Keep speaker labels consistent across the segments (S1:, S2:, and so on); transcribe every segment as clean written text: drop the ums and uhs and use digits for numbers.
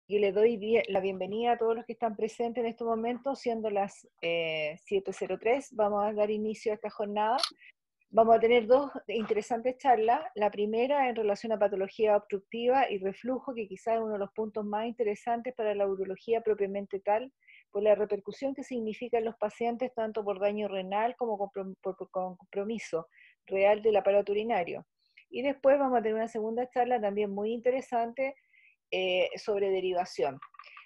S1: y le doy la bienvenida a todos los que están presentes en este momento, siendo las 7:03. Vamos a dar inicio a esta jornada. Vamos a tener dos interesantes charlas. La primera en relación a patología obstructiva y reflujo, que quizás es uno de los puntos más interesantes para la urología propiamente tal, por la repercusión que significa en los pacientes, tanto por daño renal como por compromiso real del aparato urinario. Y después vamos a tener una segunda charla también muy interesante sobre derivación.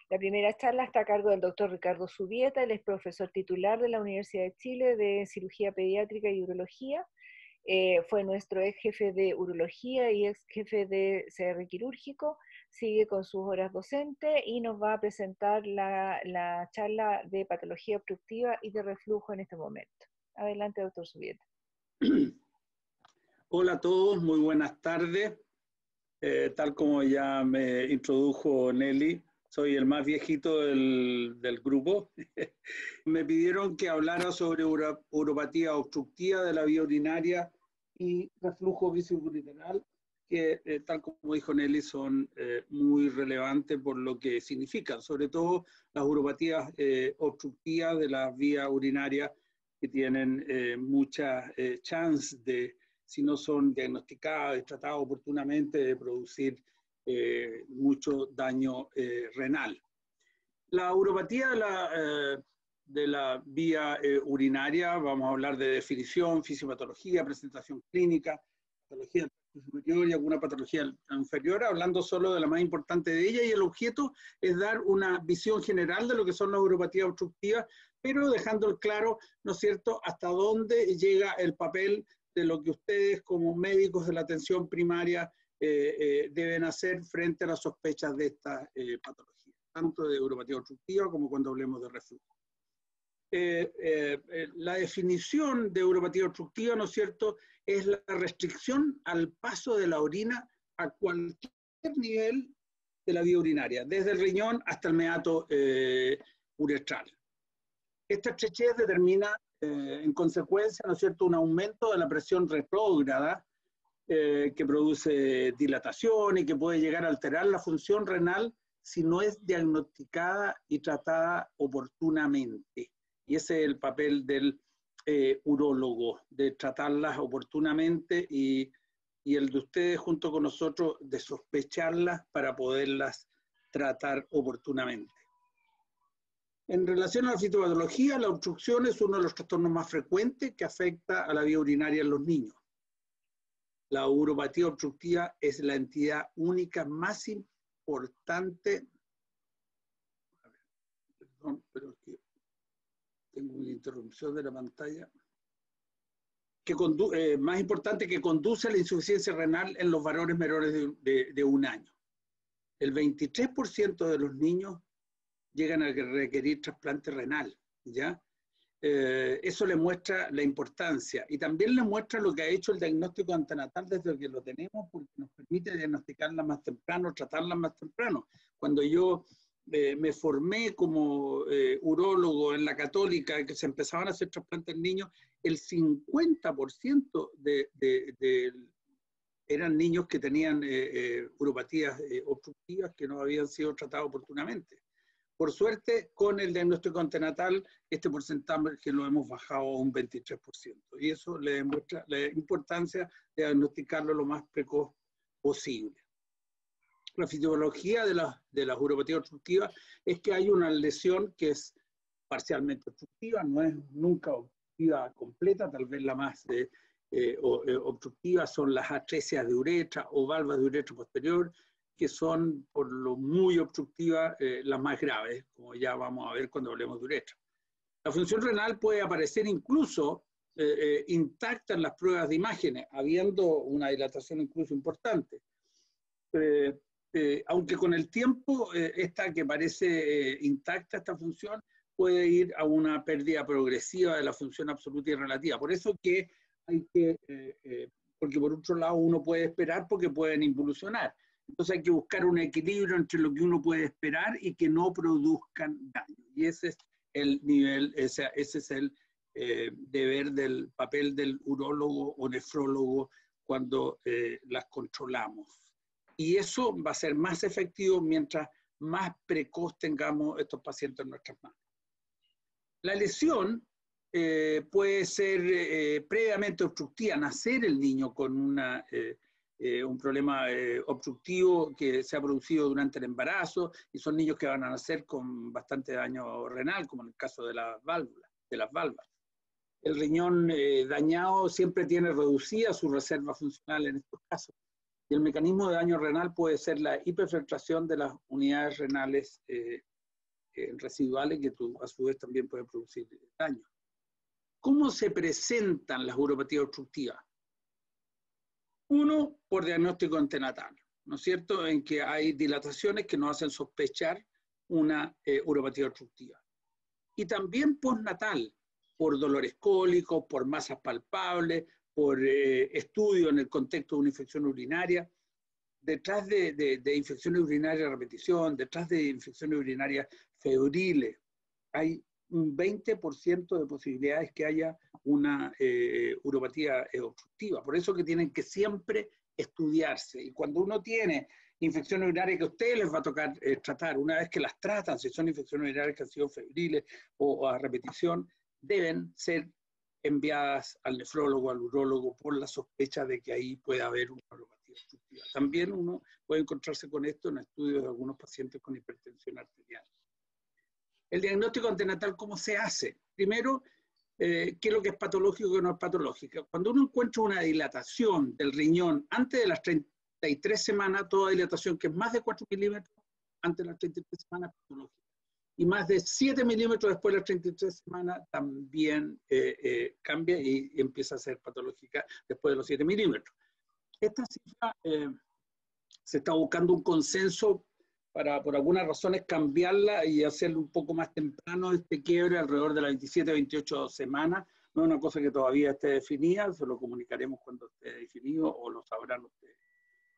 S1: La primera charla está a cargo del doctor Ricardo Zubieta, él es profesor titular de la Universidad de Chile de Cirugía Pediátrica y Urología. Fue nuestro ex jefe de urología y ex jefe de CR quirúrgico, sigue con sus horas docentes y nos va a presentar la charla de patología obstructiva y de reflujo en este momento. Adelante, doctor Zubieta.
S2: Hola a todos, muy buenas tardes. Tal como ya me introdujo Nelly, soy el más viejito del grupo. Me pidieron que hablara sobre uropatía obstructiva de la vía urinaria y reflujo viscourinario, que tal como dijo Nelly, son muy relevantes por lo que significan, sobre todo las uropatías obstructivas de la vía urinaria, que tienen mucha chance de, si no son diagnosticadas y tratadas oportunamente, de producir mucho daño renal. La uropatía de la vía urinaria, vamos a hablar de definición, fisiopatología, presentación clínica, patología superior y alguna patología inferior, hablando solo de la más importante de ellas, y el objeto es dar una visión general de lo que son las uropatías obstructivas, pero dejando claro, ¿no es cierto?, hasta dónde llega el papel de lo que ustedes como médicos de la atención primaria deben hacer frente a las sospechas de esta patología, tanto de uropatía obstructiva como cuando hablemos de reflujo. La definición de uropatía obstructiva, ¿no es cierto?, es la restricción al paso de la orina a cualquier nivel de la vía urinaria, desde el riñón hasta el meato uretral. Esta estrechez determina, en consecuencia, ¿no es cierto?, un aumento de la presión retrógrada que produce dilatación y que puede llegar a alterar la función renal si no es diagnosticada y tratada oportunamente. Y ese es el papel del urólogo, de tratarlas oportunamente y el de ustedes junto con nosotros de sospecharlas para poderlas tratar oportunamente. En relación a la fisiopatología, la obstrucción es uno de los trastornos más frecuentes que afecta a la vía urinaria en los niños. La uropatía obstructiva es la entidad única más importante. A ver, perdón, pero es que tengo una interrupción de la pantalla. Más importante, que conduce a la insuficiencia renal en los varones menores de 1 año. El 23% de los niños llegan a requerir trasplante renal, ¿ya? Eso le muestra la importancia y también le muestra lo que ha hecho el diagnóstico antenatal desde que lo tenemos, porque nos permite diagnosticarla más temprano, tratarla más temprano. Cuando yo me formé como urólogo en la Católica, que se empezaban a hacer trasplantes en niños, el 50% eran niños que tenían uropatías obstructivas que no habían sido tratadas oportunamente. Por suerte, con el diagnóstico antenatal, este porcentaje que lo hemos bajado a un 23%. Y eso le demuestra la importancia de diagnosticarlo lo más precoz posible. La fisiología de las uropatías obstructivas es que hay una lesión que es parcialmente obstructiva, no es nunca obstructiva completa, tal vez la más obstructiva son las atresias de uretra o valvas de uretra posterior, que son por lo muy obstructivas las más graves, como ya vamos a ver cuando hablemos de uretra. La función renal puede aparecer incluso intacta en las pruebas de imágenes, habiendo una dilatación incluso importante. Aunque con el tiempo esta que parece intacta, esta función, puede ir a una pérdida progresiva de la función absoluta y relativa. Por eso que hay que, porque por otro lado uno puede esperar porque pueden involucionar. Entonces hay que buscar un equilibrio entre lo que uno puede esperar y que no produzcan daño. Y ese es el nivel, ese es el deber del papel del urólogo o nefrólogo cuando las controlamos. Y eso va a ser más efectivo mientras más precoz tengamos estos pacientes en nuestras manos. La lesión puede ser previamente obstructiva, nacer el niño con un problema obstructivo que se ha producido durante el embarazo, y son niños que van a nacer con bastante daño renal, como en el caso de las válvulas. El riñón dañado siempre tiene reducida su reserva funcional en estos casos, y el mecanismo de daño renal puede ser la hiperfiltración de las unidades renales residuales, que a su vez también pueden producir daño. ¿Cómo se presentan las uropatías obstructivas? Uno, por diagnóstico antenatal, ¿no es cierto?, en que hay dilataciones que nos hacen sospechar una uropatía obstructiva. Y también postnatal, por dolores cólicos, por masas palpables, por estudio en el contexto de una infección urinaria. Detrás de infecciones urinarias de repetición, detrás de infecciones urinarias febriles, hay un 20% de posibilidades que haya una uropatía obstructiva. Por eso que tienen que siempre estudiarse. Y cuando uno tiene infecciones urinarias que a ustedes les va a tocar tratar, una vez que las tratan, si son infecciones urinarias que han sido febriles o a repetición, deben ser enviadas al nefrólogo, al urólogo, por la sospecha de que ahí puede haber una uropatía obstructiva. También uno puede encontrarse con esto en estudios de algunos pacientes con hipertensión arterial. El diagnóstico antenatal, ¿cómo se hace? Primero, ¿qué es lo que es patológico y qué no es patológico? Cuando uno encuentra una dilatación del riñón antes de las 33 semanas, toda dilatación que es más de 4 milímetros antes de las 33 semanas es patológica. Y más de 7 milímetros después de las 33 semanas también cambia y empieza a ser patológica después de los 7 milímetros. Esta cifra se está buscando un consenso para, por algunas razones, cambiarla y hacerlo un poco más temprano, este quiebre, alrededor de las 27, 28 semanas. No es una cosa que todavía esté definida, se lo comunicaremos cuando esté definido o lo sabrán ustedes.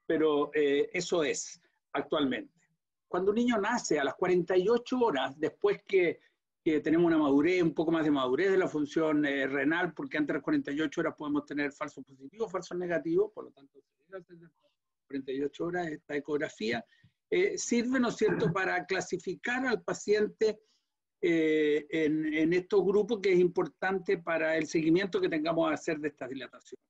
S2: Pero eso es actualmente. Cuando un niño nace, a las 48 horas, después que tenemos una madurez, un poco más de madurez de la función renal, porque antes de las 48 horas podemos tener falsos positivos, falsos negativos, por lo tanto, 48 horas esta ecografía, sirve, ¿no es cierto?, para clasificar al paciente en estos grupos, que es importante para el seguimiento que tengamos a hacer de estas dilataciones.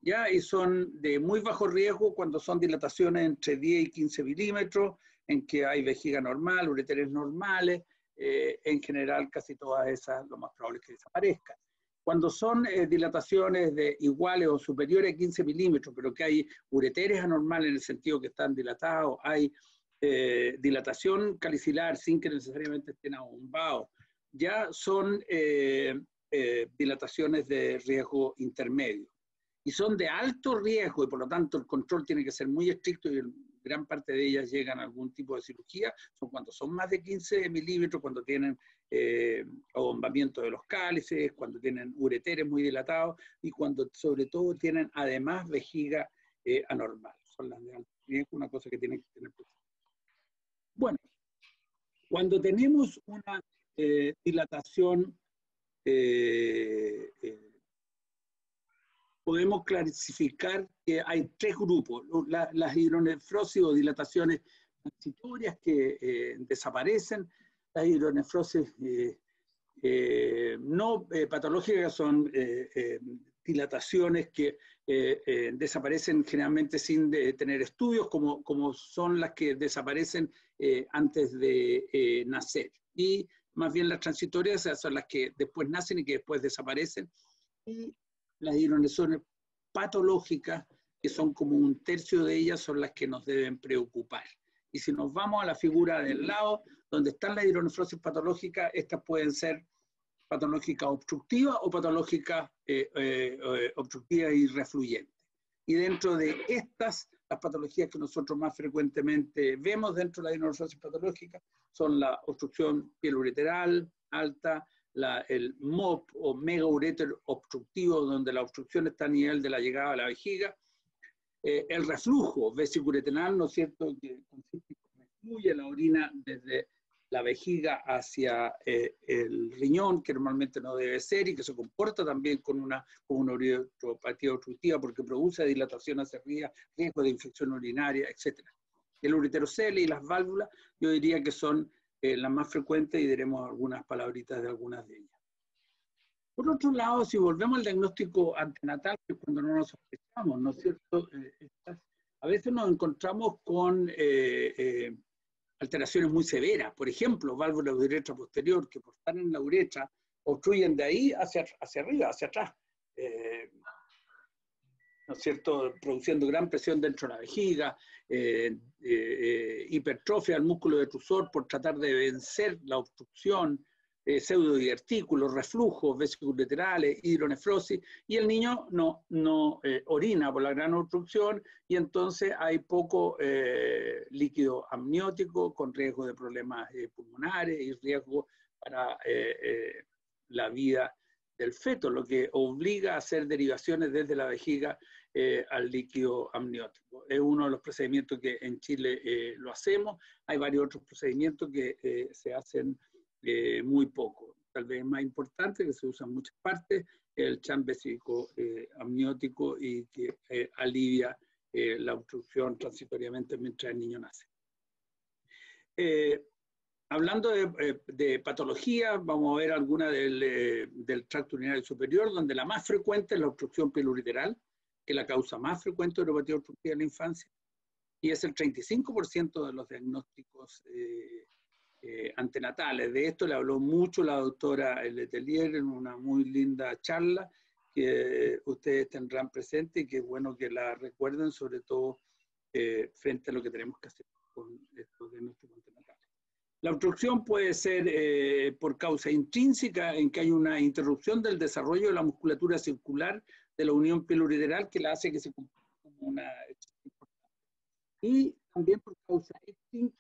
S2: ¿Ya? Y son de muy bajo riesgo cuando son dilataciones entre 10 y 15 milímetros, en que hay vejiga normal, ureteres normales, en general casi todas esas lo más probable es que desaparezcan. Cuando son dilataciones de iguales o superiores a 15 milímetros, pero que hay ureteres anormales en el sentido que están dilatados, hay dilatación calicilar sin que necesariamente estén abombados, ya son dilataciones de riesgo intermedio. Y son de alto riesgo, y por lo tanto el control tiene que ser muy estricto, y gran parte de ellas llegan a algún tipo de cirugía. Son cuando son más de 15 milímetros, cuando tienen abombamiento de los cálices, cuando tienen ureteres muy dilatados, y cuando sobre todo tienen además vejiga anormal. Son las de alto riesgo, una cosa que tienen que tener presente. Bueno, cuando tenemos una dilatación podemos clasificar que hay tres grupos: las hidronefrosis o dilataciones transitorias que desaparecen, las hidronefrosis no patológicas son dilataciones que desaparecen generalmente sin tener estudios, como son las que desaparecen antes de nacer. Y más bien las transitorias son las que después nacen y que después desaparecen. Y las hidronefrosis patológicas, que son como un tercio de ellas, son las que nos deben preocupar. Y si nos vamos a la figura del lado, donde están las hidronefrosis patológicas, estas pueden ser patológicas obstructivas o patológicas obstructivas y refluyentes. Y dentro de estas, las patologías que nosotros más frecuentemente vemos dentro de la hidronefrosis patológica son la obstrucción pielureteral alta, el MOP o megauréter obstructivo, donde la obstrucción está a nivel de la llegada a la vejiga, el reflujo vesicureteral, ¿no es cierto?, que consiste en que fluye la orina desde la vejiga hacia el riñón, que normalmente no debe ser, y que se comporta también con una uretropatía obstructiva porque produce dilatación hacia arriba, riesgo de infección urinaria, etc. El ureterocele y las válvulas, yo diría que son las más frecuentes y diremos algunas palabritas de algunas de ellas. Por otro lado, si volvemos al diagnóstico antenatal, que es cuando no nos sospechamos, ¿no es cierto? A veces nos encontramos con alteraciones muy severas, por ejemplo, válvulas de uretra posterior que por estar en la uretra obstruyen de ahí hacia arriba, hacia atrás, ¿no es cierto?, produciendo gran presión dentro de la vejiga, hipertrofia al músculo detrusor por tratar de vencer la obstrucción, pseudodivertículos, reflujos vesicoureterales, hidronefrosis, y el niño no orina por la gran obstrucción, y entonces hay poco líquido amniótico con riesgo de problemas pulmonares y riesgo para la vida del feto, lo que obliga a hacer derivaciones desde la vejiga al líquido amniótico. Es uno de los procedimientos que en Chile lo hacemos. Hay varios otros procedimientos que se hacen muy poco. Tal vez más importante, que se usa en muchas partes, el CHAN vésico amniótico y que alivia la obstrucción transitoriamente mientras el niño nace. Hablando de patología, vamos a ver alguna del tracto urinario superior, donde la más frecuente es la obstrucción pieluriteral, que es la causa más frecuente de neuropatía obstructiva en la infancia, y es el 35% de los diagnósticos antenatales. De esto le habló mucho la doctora Letelier en una muy linda charla que ustedes tendrán presente y que es bueno que la recuerden, sobre todo frente a lo que tenemos que hacer con estos diagnósticos antenatales. La obstrucción puede ser por causa intrínseca, en que hay una interrupción del desarrollo de la musculatura circular de la unión pieluriteral que la hace que se comporte como una importante. Y también por causa extrínseca,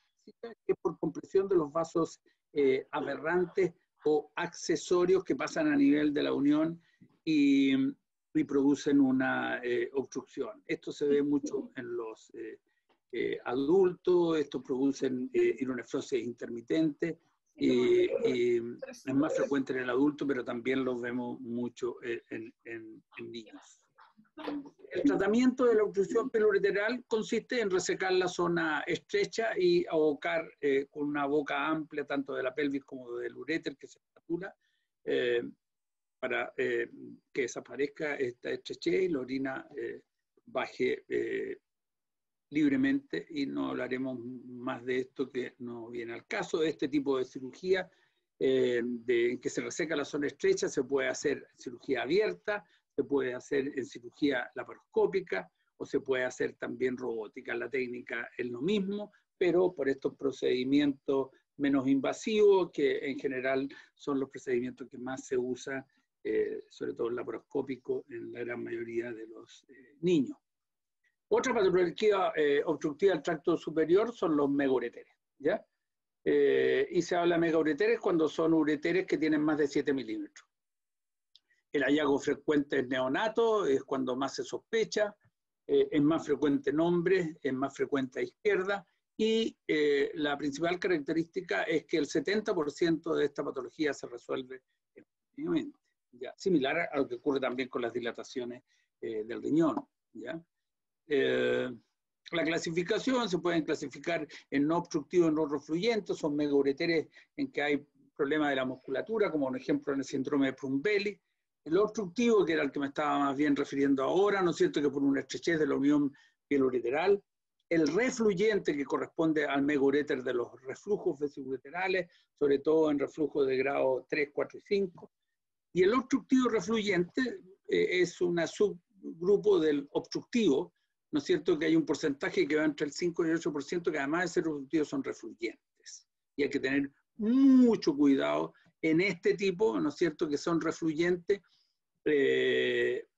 S2: que es por compresión de los vasos aberrantes o accesorios que pasan a nivel de la unión y producen una obstrucción. Esto se ve mucho en los adultos, estos producen hidronefrosis intermitente y es más frecuente en el adulto, pero también los vemos mucho en niños. El tratamiento de la obstrucción pieluriteral consiste en resecar la zona estrecha y abocar con una boca amplia, tanto de la pelvis como del uréter, que se estatula, para que desaparezca esta estrechez y la orina baje libremente, y no hablaremos más de esto que no viene al caso. De este tipo de cirugía, en que se reseca la zona estrecha, se puede hacer cirugía abierta, se puede hacer en cirugía laparoscópica o se puede hacer también robótica. La técnica es lo mismo, pero por estos procedimientos menos invasivos, que en general son los procedimientos que más se usan, sobre todo el laparoscópico, en la gran mayoría de los niños. Otra patología obstructiva del tracto superior son los megaureteres, ¿ya? Y se habla de megaureteres cuando son ureteres que tienen más de 7 milímetros. El hallazgo frecuente es neonato, es cuando más se sospecha, es más frecuente en hombres, es más frecuente a izquierda, y la principal característica es que el 70% de esta patología se resuelve espontáneamente, ¿ya? Similar a lo que ocurre también con las dilataciones del riñón, ¿ya? La clasificación se pueden clasificar en no obstructivo y no refluyentes, son megaureteres en que hay problemas de la musculatura, como por ejemplo en el síndrome de Prumbelli. El obstructivo, que era el que me estaba más bien refiriendo ahora, ¿no es cierto?, que por una estrechez de la unión pieluriteral. El refluyente, que corresponde al megaureter de los reflujos vesicoureterales, sobre todo en reflujos de grado 3, 4 y 5. Y el obstructivo refluyente es un subgrupo del obstructivo, ¿no es cierto?, que hay un porcentaje que va entre el 5 y el 8%, que además de ser obstructivos son refluyentes. Y hay que tener mucho cuidado en este tipo, ¿no es cierto?, que son refluyentes,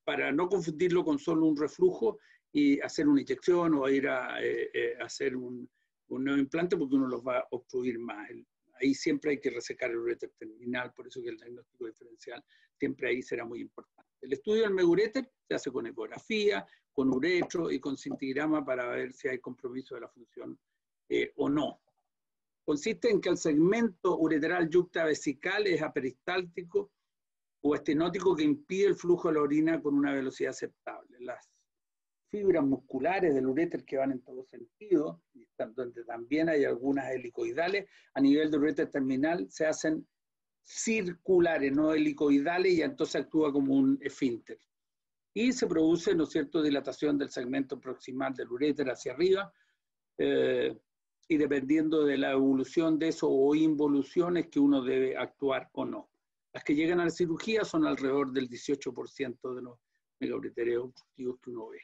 S2: para no confundirlo con solo un reflujo y hacer una inyección o ir a hacer un nuevo implante, porque uno los va a obstruir más. Ahí siempre hay que resecar el uréter terminal, por eso que el diagnóstico diferencial siempre ahí será muy importante. El estudio del megaureter se hace con ecografía, con uretro y con cintigrama para ver si hay compromiso de la función o no. Consiste en que el segmento ureteral yuctavesical es aperistáltico o estenótico, que impide el flujo de la orina con una velocidad aceptable. Las fibras musculares del uréter, que van en todo sentido y donde también hay algunas helicoidales, a nivel del uréter terminal se hacen circulares, no helicoidales, y entonces actúa como un esfínter. Y se produce, ¿no es cierto?, dilatación del segmento proximal del uréter hacia arriba, y dependiendo de la evolución de eso o involuciones que uno debe actuar o no. Las que llegan a la cirugía son alrededor del 18% de los megaureteres obstructivos que uno ve.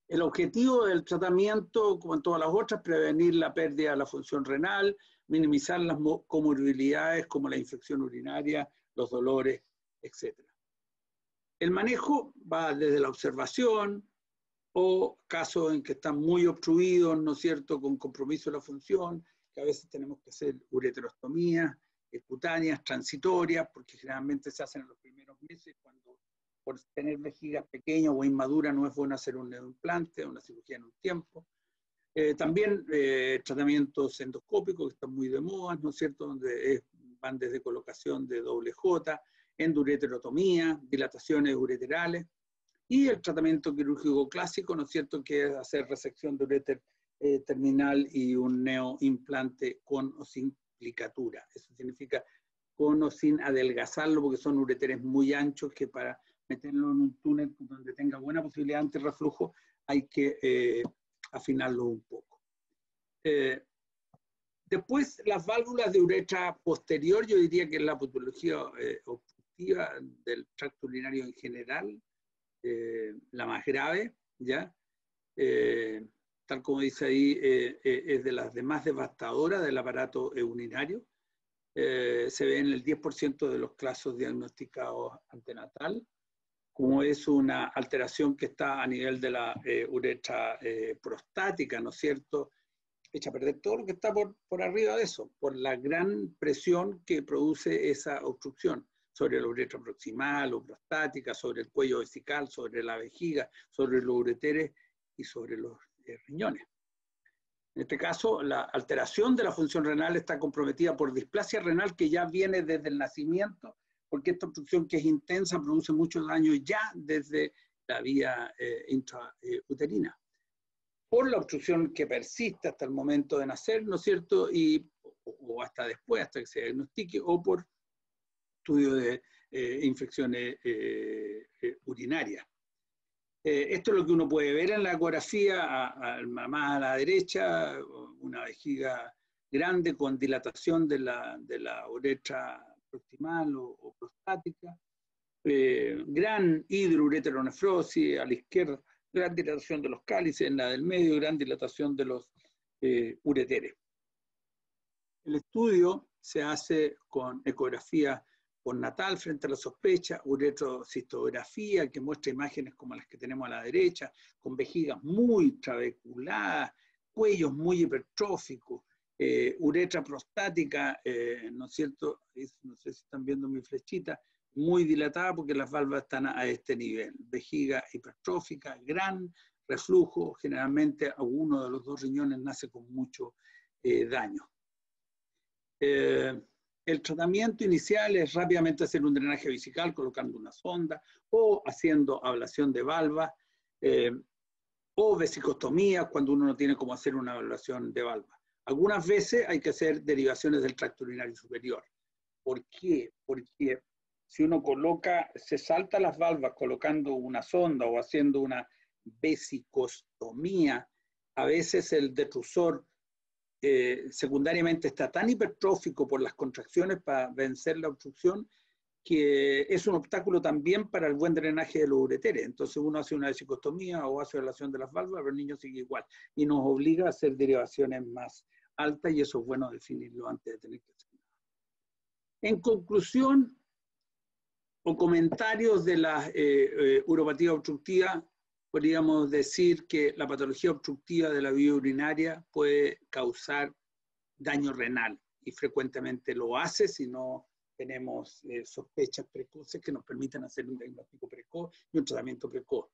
S2: El objetivo del tratamiento, como en todas las otras, prevenir la pérdida de la función renal, minimizar las comorbilidades como la infección urinaria, los dolores, etc. El manejo va desde la observación o casos en que están muy obstruidos, ¿no es cierto?, con compromiso de la función, que a veces tenemos que hacer ureterostomías cutáneas, transitorias, porque generalmente se hacen en los primeros meses, cuando por tener vejigas pequeñas o inmaduras no es bueno hacer un implante, una cirugía en un tiempo. También tratamientos endoscópicos que están muy de moda, ¿no es cierto?, donde van desde colocación de doble J, endureterotomía, dilataciones ureterales, y el tratamiento quirúrgico clásico, ¿no es cierto?, que es hacer resección de uréter terminal y un neoimplante con o sin plicatura. Eso significa con o sin adelgazarlo, porque son ureteres muy anchos que para meterlo en un túnel donde tenga buena posibilidad de antirreflujo hay que afinarlo un poco. Después, las válvulas de uretra posterior, yo diría que es la patología obstructiva del tracto urinario en general, la más grave, ¿ya? Tal como dice ahí, es de las más devastadoras del aparato urinario. Se ve en el 10% de los casos diagnosticados antenatal, como es una alteración que está a nivel de la uretra prostática, ¿no es cierto?, echa a perder todo lo que está por arriba de eso, por la gran presión que produce esa obstrucción sobre la uretra proximal o prostática, sobre el cuello vesical, sobre la vejiga, sobre los ureteres y sobre los riñones. En este caso, la alteración de la función renal está comprometida por displasia renal que ya viene desde el nacimiento, porque esta obstrucción que es intensa produce mucho daño ya desde la vía intrauterina. Por la obstrucción que persiste hasta el momento de nacer, ¿no es cierto?, o hasta después, hasta que se diagnostique, o por estudio de infecciones urinarias. Esto es lo que uno puede ver en la ecografía, más a la derecha, una vejiga grande con dilatación de la uretra proximal o prostática, gran hidroureteronefrosis a la izquierda, gran dilatación de los cálices, en la del medio, gran dilatación de los ureteres. El estudio se hace con ecografía postnatal frente a la sospecha, uretrocistografía que muestra imágenes como las que tenemos a la derecha, con vejigas muy trabeculadas, cuellos muy hipertróficos, uretra prostática, ¿no es cierto? No sé si están viendo mi flechita, muy dilatada porque las válvulas están a este nivel. Vejiga hipertrófica, gran reflujo, generalmente alguno de los dos riñones nace con mucho daño. El tratamiento inicial es rápidamente hacer un drenaje vesical colocando una sonda o haciendo ablación de valva o vesicostomía cuando uno no tiene cómo hacer una ablación de valva. Algunas veces hay que hacer derivaciones del tracto urinario superior. ¿Por qué? Porque si uno se salta las valvas colocando una sonda o haciendo una vesicostomía, a veces el detrusor secundariamente está tan hipertrófico por las contracciones para vencer la obstrucción que es un obstáculo también para el buen drenaje de los ureteres. Entonces uno hace una vesicostomía o hace ablación de las válvulas, pero el niño sigue igual y nos obliga a hacer derivaciones más altas y eso es bueno definirlo antes de tener que hacer nada. En conclusión o comentarios de la uropatía obstructiva, podríamos decir que la patología obstructiva de la vía urinaria puede causar daño renal y frecuentemente lo hace si no tenemos sospechas precoces que nos permitan hacer un diagnóstico precoz y un tratamiento precoz.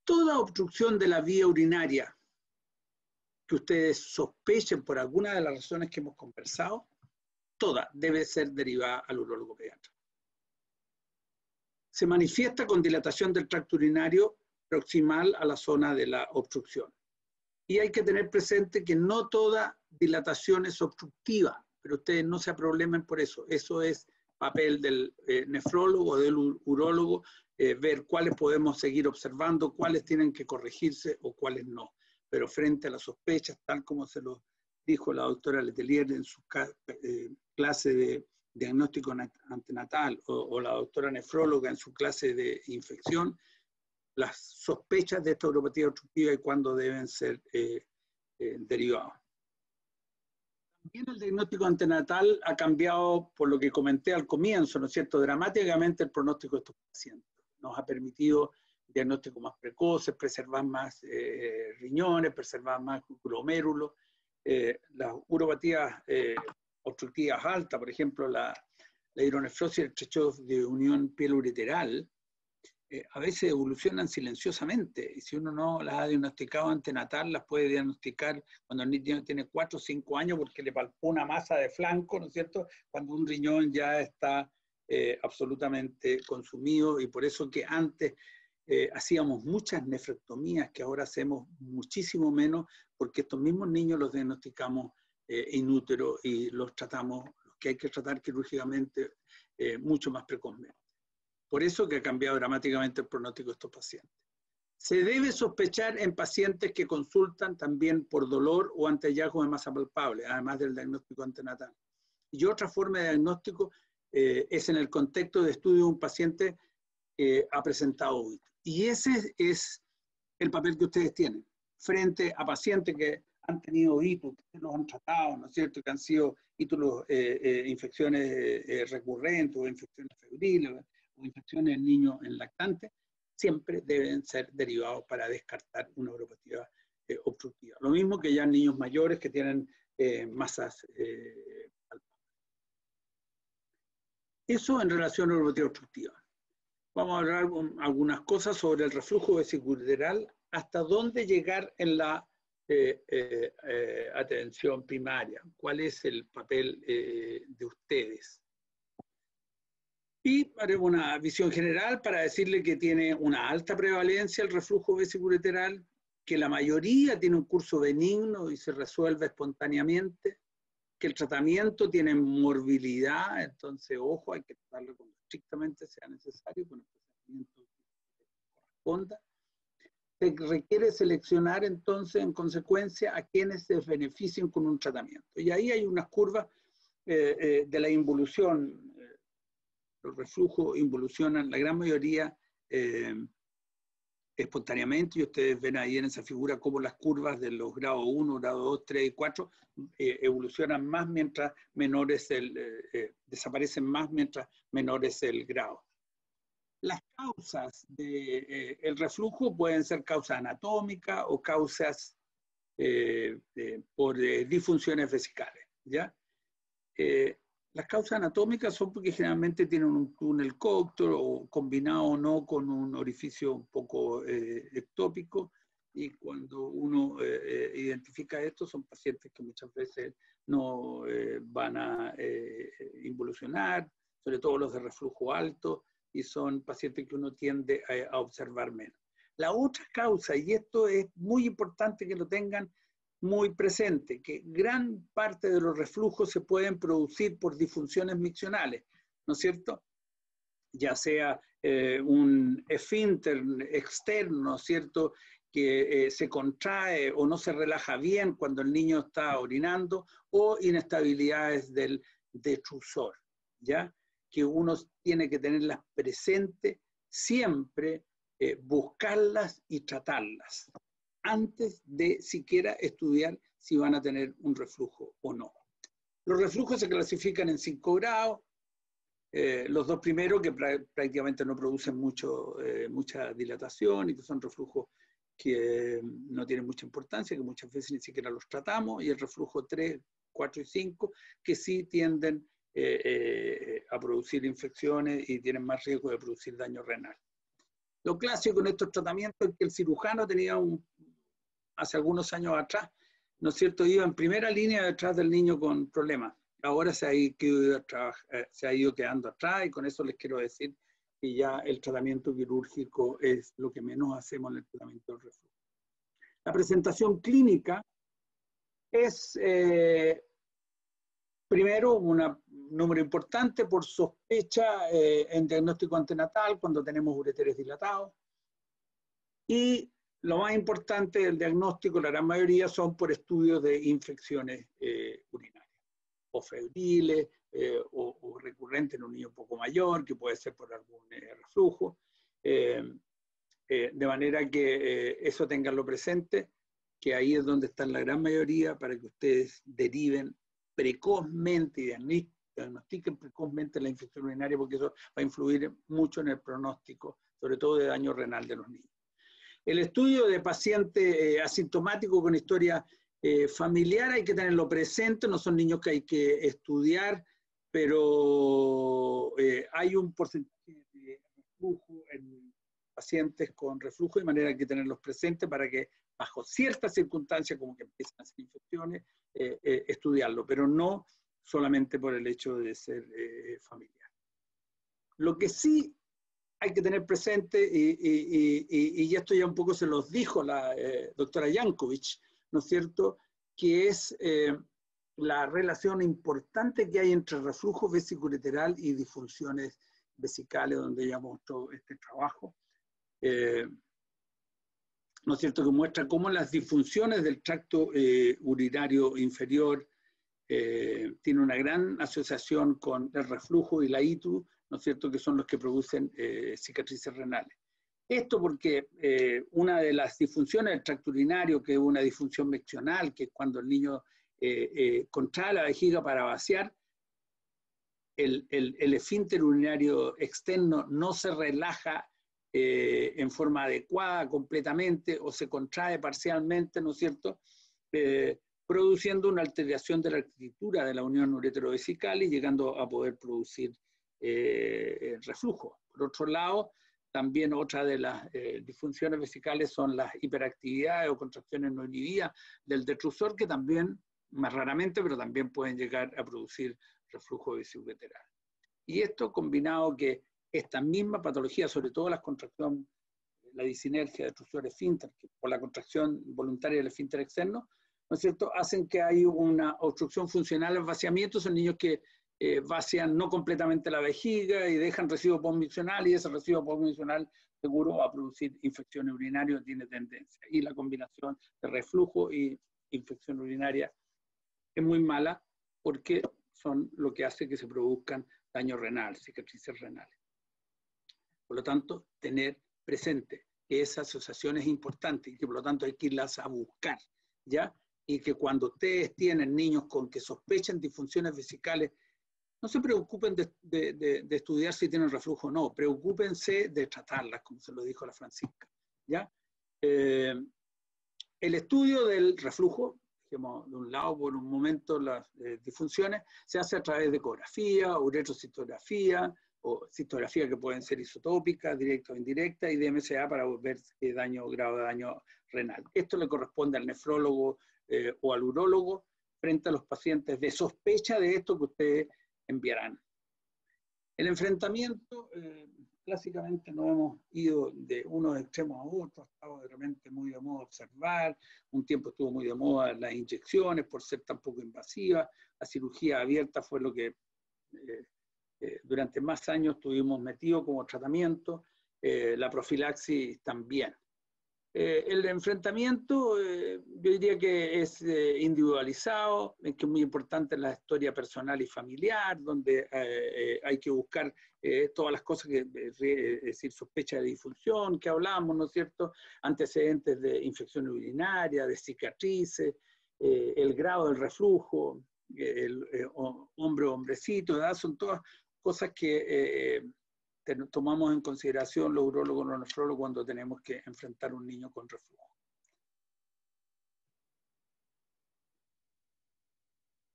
S2: Toda obstrucción de la vía urinaria que ustedes sospechen por alguna de las razones que hemos conversado, toda debe ser derivada al urólogo pediatra. Se manifiesta con dilatación del tracto urinario proximal a la zona de la obstrucción. Y hay que tener presente que no toda dilatación es obstructiva, pero ustedes no se problemen por eso. Eso es papel del nefrólogo o del urólogo, ver cuáles podemos seguir observando, cuáles tienen que corregirse o cuáles no. Pero frente a las sospechas, tal como se lo dijo la doctora Letelier en su clase de diagnóstico antenatal o la doctora nefróloga en su clase de infección, las sospechas de esta uropatía obstructiva y cuándo deben ser derivados. También el diagnóstico antenatal ha cambiado, por lo que comenté al comienzo, ¿no es cierto?, dramáticamente el pronóstico de estos pacientes. Nos ha permitido diagnósticos más precoces, preservar más riñones, preservar más glomérulos. Las uropatías obstructivas altas, por ejemplo, la hidronefrosis y el estrecho de unión piel-ureteral, a veces evolucionan silenciosamente, y si uno no las ha diagnosticado antenatal, las puede diagnosticar cuando el niño tiene 4 o 5 años porque le palpó una masa de flanco, ¿no es cierto?, cuando un riñón ya está absolutamente consumido, y por eso que antes hacíamos muchas nefrectomías, que ahora hacemos muchísimo menos, porque estos mismos niños los diagnosticamos in útero y los tratamos, los que hay que tratar quirúrgicamente, mucho más precozmente. Por eso que ha cambiado dramáticamente el pronóstico de estos pacientes. Se debe sospechar en pacientes que consultan también por dolor o ante hallazgo de masa palpable, además del diagnóstico antenatal. Y otra forma de diagnóstico es en el contexto de estudio de un paciente que ha presentado UIT. Y ese es el papel que ustedes tienen frente a pacientes que han tenido hitos, que los han tratado, ¿no es cierto?, que han sido hitos, infecciones recurrentes o infecciones febriles, o infecciones en niños en lactantes, siempre deben ser derivados para descartar una uropatía obstructiva. Lo mismo que ya en niños mayores que tienen masas palpables. Eso en relación a la uropatía obstructiva. Vamos a hablar algunas cosas sobre el reflujo vesicoureteral, hasta dónde llegar en la atención primaria, cuál es el papel de ustedes. Y haremos una visión general para decirle que tiene una alta prevalencia el reflujo vesicoureteral, que la mayoría tiene un curso benigno y se resuelve espontáneamente, que el tratamiento tiene morbilidad, entonces, ojo, hay que tratarlo cuando estrictamente sea necesario, con el tratamiento que corresponda. Se requiere seleccionar, entonces, en consecuencia, a quienes se beneficien con un tratamiento. Y ahí hay unas curvas de la involución. Los reflujos involucionan, la gran mayoría espontáneamente, y ustedes ven ahí en esa figura cómo las curvas de los grados 1, grado 2, 3 y 4 evolucionan más mientras menores desaparecen más mientras menor es el grado. Las causas del reflujo pueden ser causas anatómicas o causas por disfunciones vesicales, ¿ya? Las causas anatómicas son porque generalmente tienen un túnel cocto o combinado o no con un orificio un poco ectópico, y cuando uno identifica esto son pacientes que muchas veces no van a involucionar, sobre todo los de reflujo alto, y son pacientes que uno tiende a observar menos. La otra causa, y esto es muy importante que lo tengan muy presente, que gran parte de los reflujos se pueden producir por disfunciones miccionales, ¿no es cierto? Ya sea un esfínter externo, ¿no es cierto?, que se contrae o no se relaja bien cuando el niño está orinando, o inestabilidades del detrusor, ¿ya? Que uno tiene que tenerlas presentes siempre, buscarlas y tratarlas antes de siquiera estudiar si van a tener un reflujo o no. Los reflujos se clasifican en 5 grados. Los dos primeros, que prácticamente no producen mucha dilatación y que son reflujos que no tienen mucha importancia, que muchas veces ni siquiera los tratamos, y el reflujo 3, 4 y 5, que sí tienden a producir infecciones y tienen más riesgo de producir daño renal. Lo clásico en estos tratamientos es que el cirujano tenía hace algunos años atrás, ¿no es cierto?, iba en primera línea detrás del niño con problemas. Ahora se ha ido quedando atrás, y con eso les quiero decir que ya el tratamiento quirúrgico es lo que menos hacemos en el tratamiento del reflujo. La presentación clínica es, primero, un número importante por sospecha en diagnóstico antenatal cuando tenemos ureteres dilatados. Y lo más importante del diagnóstico, la gran mayoría, son por estudios de infecciones urinarias, o febriles, o recurrentes en un niño un poco mayor, que puede ser por algún reflujo. De manera que eso tenganlo presente, que ahí es donde está la gran mayoría, para que ustedes deriven precozmente y diagnostiquen precozmente la infección urinaria, porque eso va a influir mucho en el pronóstico, sobre todo de daño renal de los niños. El estudio de paciente asintomático con historia familiar hay que tenerlo presente, no son niños que hay que estudiar, pero hay un porcentaje de reflujo en pacientes con reflujo, de manera que hay que tenerlos presentes para que bajo ciertas circunstancias, como que empiezan a hacer infecciones, estudiarlo, pero no solamente por el hecho de ser familiar. Lo que sí hay que tener presente, y esto ya un poco se los dijo la doctora Jankovic, ¿no es cierto?, que es la relación importante que hay entre reflujo vesicoureteral y disfunciones vesicales, donde ya mostró este trabajo, ¿no es cierto?, que muestra cómo las disfunciones del tracto urinario inferior tienen una gran asociación con el reflujo y la ITU, ¿no es cierto?, que son los que producen cicatrices renales. Esto porque una de las disfunciones del tracto urinario, que es una disfunción meccional, que es cuando el niño contrae la vejiga para vaciar, el esfínter urinario externo no se relaja en forma adecuada completamente o se contrae parcialmente, ¿no es cierto?, produciendo una alteración de la arquitectura de la unión uretero-vesical y llegando a poder producir reflujo. Por otro lado, también otra de las disfunciones vesicales son las hiperactividades o contracciones no inhibidas del detrusor, que también, más raramente, pero también pueden llegar a producir reflujo vesicoureteral. Y esto combinado que esta misma patología, sobre todo las contracciones, la disinergia de detrusor-esfínter, por la contracción voluntaria del esfínter externo, ¿no es cierto?, hacen que hay una obstrucción funcional al vaciamiento. Son niños que vacian no completamente la vejiga y dejan residuo postmiccional, y ese residuo postmiccional seguro va a producir infecciones urinarias, tiene tendencia. Y la combinación de reflujo y infección urinaria es muy mala, porque son lo que hace que se produzcan daño renal, cicatrices renales. Por lo tanto, tener presente que esa asociación es importante y que por lo tanto hay que irlas a buscar, ¿ya? Y que cuando ustedes tienen niños con que sospechen disfunciones vesicales, no se preocupen de estudiar si tienen reflujo o no, preocúpense de tratarlas, como se lo dijo la Francisca, ¿ya? El estudio del reflujo, digamos, de un lado por un momento las disfunciones, se hace a través de ecografía, uretrocitografía, o citografía que pueden ser isotópicas, directa o indirecta, y de MSA para ver grado de daño renal. Esto le corresponde al nefrólogo o al urólogo frente a los pacientes de sospecha de esto que ustedes enviarán. El enfrentamiento, clásicamente nos hemos ido de unos extremos a otros, ha estado de repente muy de moda observar, un tiempo estuvo muy de moda las inyecciones por ser tan poco invasivas, la cirugía abierta fue lo que durante más años estuvimos metidos como tratamiento, la profilaxis también. El enfrentamiento, yo diría que es individualizado, que es muy importante la historia personal y familiar, donde hay que buscar todas las cosas, es decir, sospecha de disfunción, que hablamos, ¿no es cierto?, antecedentes de infección urinaria, de cicatrices, el grado del reflujo, el hombre o hombrecito, ¿verdad? Son todas cosas que tomamos en consideración los urólogos o los nefrólogos cuando tenemos que enfrentar a un niño con reflujo.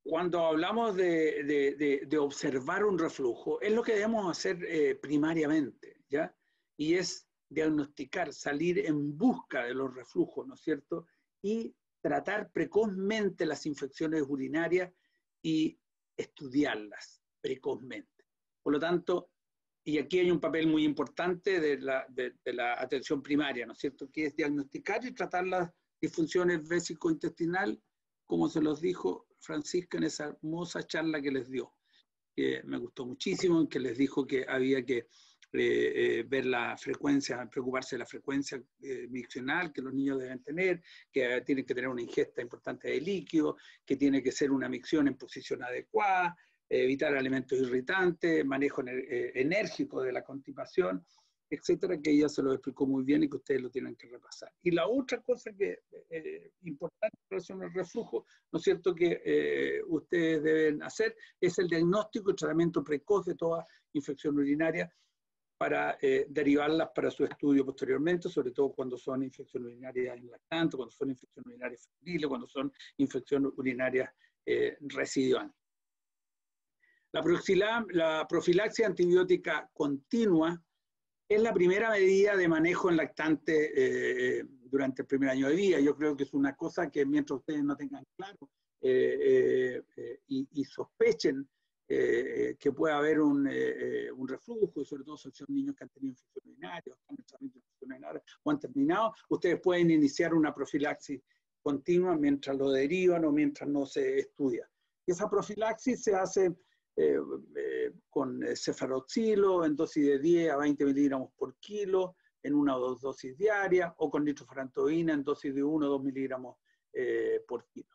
S2: Cuando hablamos de observar un reflujo, es lo que debemos hacer primariamente, ¿ya? Y es diagnosticar, salir en busca de los reflujos, ¿no es cierto? Y tratar precozmente las infecciones urinarias y estudiarlas precozmente. Por lo tanto, y aquí hay un papel muy importante de la atención primaria, ¿no es cierto?, que es diagnosticar y tratarlas disfunciones vésico-intestinal, como se los dijo Francisca en esa hermosa charla que les dio, que me gustó muchísimo, que les dijo que había que ver la frecuencia, preocuparse de la frecuencia miccional que los niños deben tener, que tienen que tener una ingesta importante de líquido, que tiene que ser una micción en posición adecuada, evitar alimentos irritantes, manejo enérgico de la constipación, etcétera, que ella se lo explicó muy bien y que ustedes lo tienen que repasar. Y la otra cosa que importante en relación al reflujo, ¿no es cierto?, que ustedes deben hacer es el diagnóstico y tratamiento precoz de toda infección urinaria para derivarlas para su estudio posteriormente, sobre todo cuando son infecciones urinarias en lactantes, cuando son infecciones urinarias febriles, cuando son infecciones urinarias residuales. La profilaxis antibiótica continua es la primera medida de manejo en lactante durante el primer año de vida. Yo creo que es una cosa que mientras ustedes no tengan claro y sospechen que puede haber un reflujo, y sobre todo si son niños que han tenido infección urinaria, o han terminado, ustedes pueden iniciar una profilaxis continua mientras lo derivan o mientras no se estudia. Y esa profilaxis se hace con cefaroxilo en dosis de 10 a 20 miligramos por kilo, en una o dos dosis diarias, o con nitrofurantoína en dosis de 1 o 2 miligramos por kilo.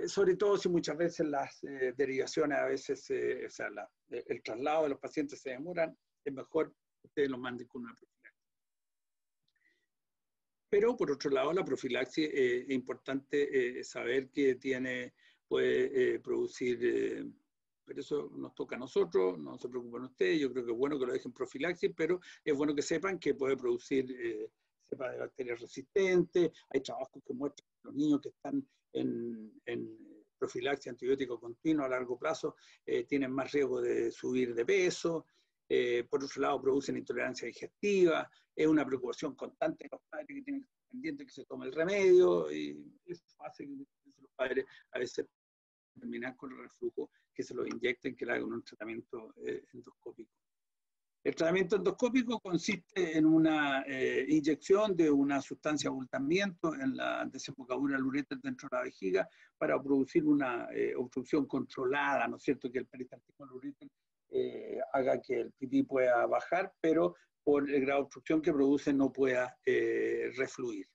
S2: Sobre todo si muchas veces las derivaciones, a veces, o sea, el traslado de los pacientes se demoran, es mejor que ustedes lo manden con una profilaxis. Pero, por otro lado, la profilaxis es importante saber que puede producir, pero eso nos toca a nosotros, no se preocupen ustedes, yo creo que es bueno que lo dejen profilaxis, pero es bueno que sepan que puede producir cepas de bacterias resistentes. Hay trabajos que muestran que los niños que están en profilaxis antibiótico continua a largo plazo tienen más riesgo de subir de peso. Por otro lado, producen intolerancia digestiva. Es una preocupación constante de los padres que tienen que estar pendientes que se tome el remedio, y eso hace que los padres a veces terminan con el reflujo, que se lo inyecten, que le hagan un tratamiento endoscópico. El tratamiento endoscópico consiste en una inyección de una sustancia abultamiento en la desembocadura del uréter dentro de la vejiga para producir una obstrucción controlada, ¿no es cierto?, que el peristaltismo del uréter haga que el pipí pueda bajar, pero por el grado de obstrucción que produce no pueda refluir.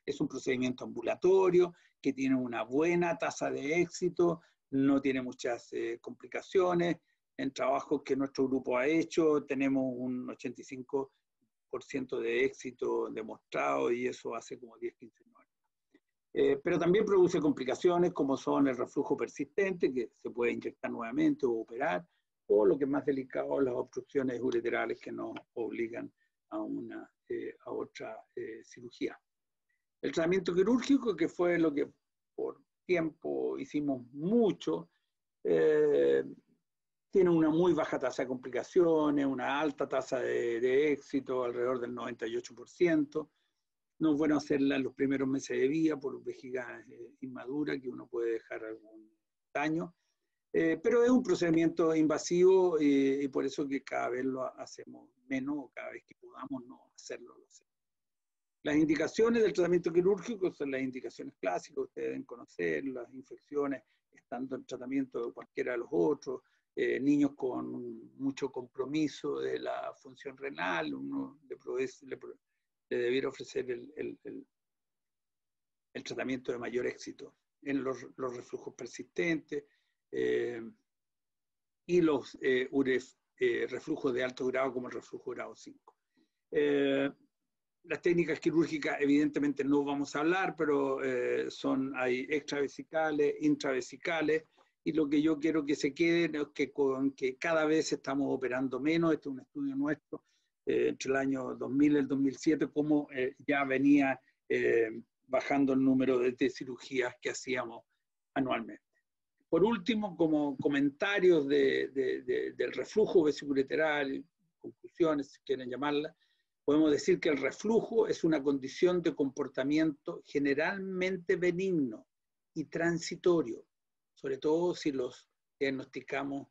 S2: Es un procedimiento ambulatorio que tiene una buena tasa de éxito, no tiene muchas complicaciones. En trabajos que nuestro grupo ha hecho tenemos un 85% de éxito demostrado, y eso hace como 10-15 años. Pero también produce complicaciones como son el reflujo persistente, que se puede inyectar nuevamente o operar, o lo que es más delicado, las obstrucciones ureterales que nos obligan a otra cirugía. El tratamiento quirúrgico, que fue lo que por tiempo hicimos mucho, tiene una muy baja tasa de complicaciones, una alta tasa de éxito, alrededor del 98%. No es bueno hacerla en los primeros meses de vida por vejiga inmadura, que uno puede dejar algún daño. Pero es un procedimiento invasivo y por eso que cada vez lo hacemos menos, o cada vez que podamos no hacerlo, lo hacemos. Las indicaciones del tratamiento quirúrgico son las indicaciones clásicas, ustedes deben conocer, las infecciones estando en tratamiento de cualquiera de los otros, niños con mucho compromiso de la función renal, uno le debiera ofrecer el tratamiento de mayor éxito en los reflujos persistentes y los reflujos de alto grado como el reflujo grado 5. Las técnicas quirúrgicas evidentemente no vamos a hablar, pero hay extravesicales, intravesicales, y lo que yo quiero que se queden es que cada vez estamos operando menos. Este es un estudio nuestro entre el año 2000 y el 2007, cómo ya venía bajando el número de cirugías que hacíamos anualmente. Por último, como comentarios del reflujo vesicoureteral, conclusiones, si quieren llamarla, podemos decir que el reflujo es una condición de comportamiento generalmente benigno y transitorio, sobre todo si los diagnosticamos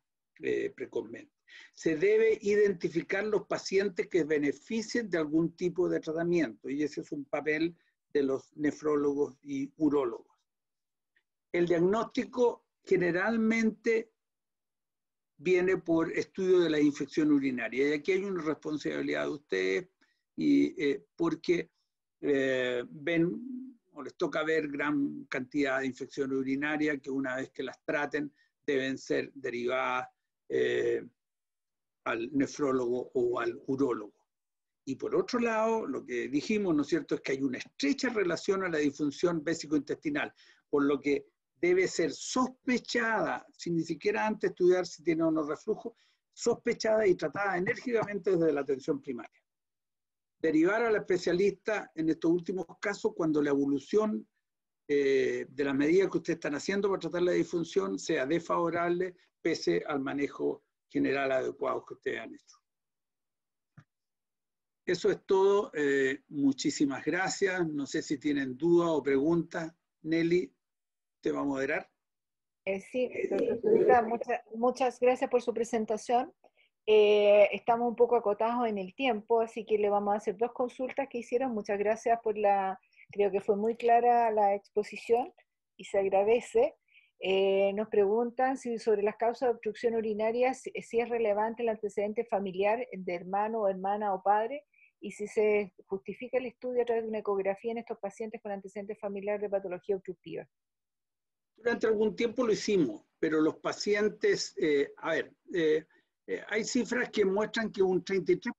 S2: precozmente. Se debe identificar los pacientes que beneficien de algún tipo de tratamiento, y ese es un papel de los nefrólogos y urólogos. El diagnóstico generalmente viene por estudio de la infección urinaria, y aquí hay una responsabilidad de ustedes, porque ven o les toca ver gran cantidad de infecciones urinarias que una vez que las traten deben ser derivadas al nefrólogo o al urólogo. Y por otro lado, lo que dijimos, ¿no es cierto?, es que hay una estrecha relación a la disfunción vésico-intestinal, por lo que debe ser sospechada, sin ni siquiera antes estudiar si tiene o no reflujo, sospechada y tratada enérgicamente desde la atención primaria. Derivar al especialista en estos últimos casos cuando la evolución de las medidas que ustedes están haciendo para tratar la disfunción sea desfavorable pese al manejo general adecuado que ustedes han hecho. Eso es todo. Muchísimas gracias. No sé si tienen dudas o preguntas. Nelly, ¿te va a moderar?
S1: Sí, doctor Zurita, muchas gracias por su presentación. Estamos un poco acotados en el tiempo, así que le vamos a hacer 2 consultas que hicieron. Muchas gracias por creo que fue muy clara la exposición y se agradece. Nos preguntan si sobre las causas de obstrucción urinaria, si es relevante el antecedente familiar de hermano, hermana o padre, y si se justifica el estudio a través de una ecografía en estos pacientes con antecedente familiar de patología obstructiva.
S2: Durante algún tiempo lo hicimos, pero los pacientes, hay cifras que muestran que un 33%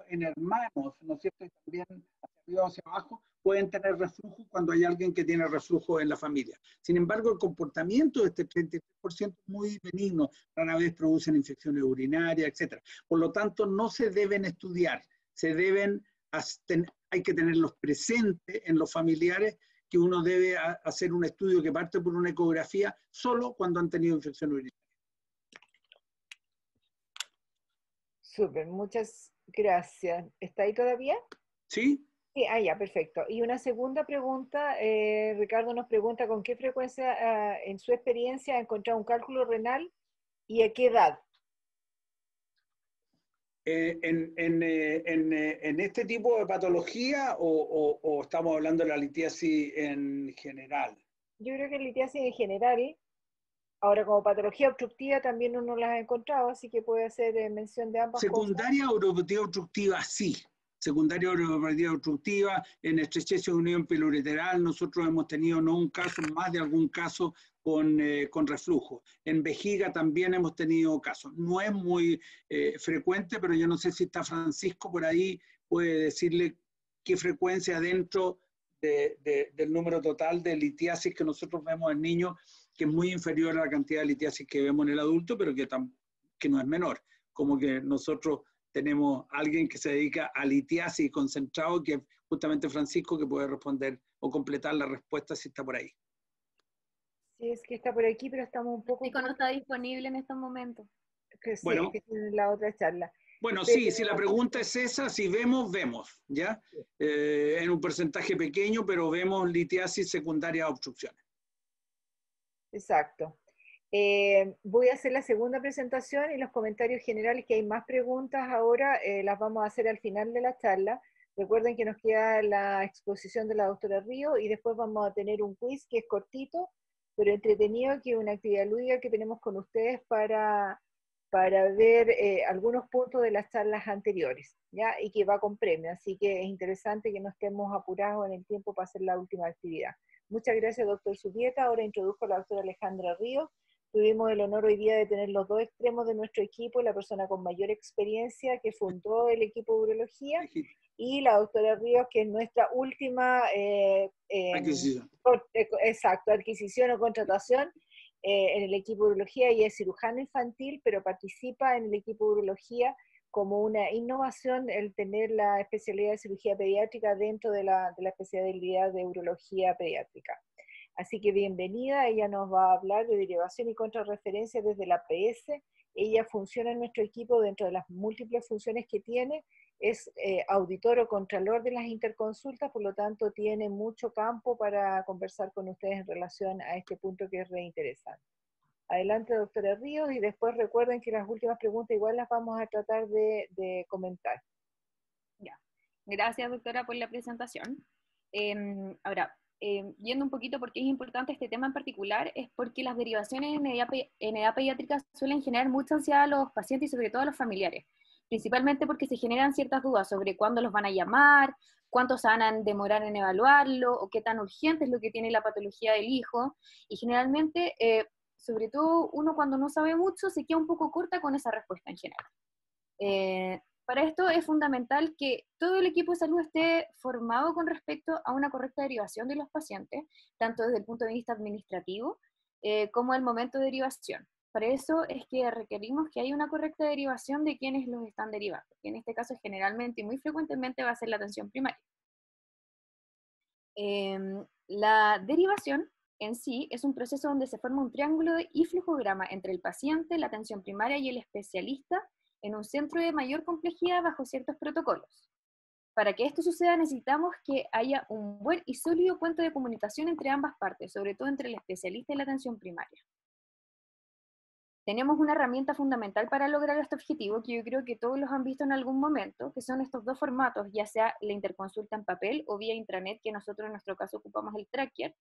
S2: en hermanos, ¿no es cierto?, y también hacia arriba o hacia abajo, pueden tener reflujo cuando hay alguien que tiene reflujo en la familia. Sin embargo, el comportamiento de este 33% es muy benigno, rara vez producen infecciones urinarias, etc. Por lo tanto, no se deben estudiar, hay que tenerlos presentes en los familiares, que uno debe hacer un estudio que parte por una ecografía solo cuando han tenido infección urinaria.
S1: Súper, muchas gracias. ¿Está ahí todavía?
S2: ¿Sí?
S1: Sí, ya, perfecto. Y una segunda pregunta, Ricardo nos pregunta con qué frecuencia en su experiencia ha encontrado un cálculo renal y a qué edad.
S2: En este tipo de patología o estamos hablando de la litiasis en general?
S1: Yo creo que litiasis en general, ahora como patología obstructiva también uno las ha encontrado, así que puede hacer mención de ambas cosas.
S2: Secundaria uropatía obstructiva, sí. Secundaria uropatía obstructiva, en estrechez de unión pilouretaral, nosotros hemos tenido no un caso, más de algún caso con reflujo. En vejiga también hemos tenido casos. No es muy frecuente, pero yo no sé si está Francisco por ahí, puede decirle qué frecuencia dentro del número total de litiasis que nosotros vemos en niños, que es muy inferior a la cantidad de litiasis que vemos en el adulto, pero que no es menor. Como que nosotros tenemos a alguien que se dedica a litiasis concentrado, que es justamente Francisco, que puede responder o completar la respuesta si está por ahí.
S1: Sí, es que está por aquí, pero estamos un poco...
S3: Francisco no está disponible en estos momentos.
S1: Que sí,
S2: bueno,
S1: que tiene la otra charla.
S2: Bueno,
S1: Pero,
S2: sí, si la pregunta es esa, si vemos, vemos, ¿ya? En un porcentaje pequeño, pero vemos litiasis secundaria a obstrucciones.
S1: Exacto. Voy a hacer la segunda presentación y los comentarios generales, que hay más preguntas ahora, las vamos a hacer al final de la charla. Recuerden que nos queda la exposición de la doctora Río y después vamos a tener un quiz que es cortito, pero entretenido, que es una actividad lúdica que tenemos con ustedes para ver algunos puntos de las charlas anteriores, ¿ya? Y que va con premio, así que es interesante que no estemos apurados en el tiempo para hacer la última actividad. Muchas gracias, doctor Subieta. Ahora introduzco a la doctora Alejandra Ríos. Tuvimos el honor hoy día de tener los 2 extremos de nuestro equipo, la persona con mayor experiencia que fundó el equipo de urología, y la doctora Ríos, que es nuestra última
S2: adquisición.
S1: Adquisición o contratación en el equipo de urología. Ella es cirujano infantil, pero participa en el equipo de urología como una innovación el tener la especialidad de cirugía pediátrica dentro de la especialidad de urología pediátrica. Así que bienvenida, ella nos va a hablar de derivación y contrarreferencia desde la PS. Ella funciona en nuestro equipo dentro de las múltiples funciones que tiene, es auditor o contralor de las interconsultas, por lo tanto tiene mucho campo para conversar con ustedes en relación a este punto que es re interesante. Adelante, doctora Ríos, y después recuerden que las últimas preguntas igual las vamos a tratar de comentar.
S3: Ya. Gracias, doctora, por la presentación. Ahora, yendo un poquito por qué es importante este tema en particular, es porque las derivaciones en edad pediátrica suelen generar mucha ansiedad a los pacientes y sobre todo a los familiares, principalmente porque se generan ciertas dudas sobre cuándo los van a llamar, cuánto se van a demorar en evaluarlo, o qué tan urgente es lo que tiene la patología del hijo, y generalmente, sobre todo uno cuando no sabe mucho, se queda un poco corta con esa respuesta en general. Para esto es fundamental que todo el equipo de salud esté formado con respecto a una correcta derivación de los pacientes, tanto desde el punto de vista administrativo como al momento de derivación. Para eso es que requerimos que haya una correcta derivación de quienes los están derivando, que en este caso generalmente y muy frecuentemente va a ser la atención primaria. La derivación en sí es un proceso donde se forma un triángulo y flujograma entre el paciente, la atención primaria y el especialista en un centro de mayor complejidad bajo ciertos protocolos. Para que esto suceda necesitamos que haya un buen y sólido puente de comunicación entre ambas partes, sobre todo entre el especialista y la atención primaria. Tenemos una herramienta fundamental para lograr este objetivo que yo creo que todos los han visto en algún momento, que son estos dos formatos, ya sea la interconsulta en papel o vía intranet, que nosotros en nuestro caso ocupamos el tracker,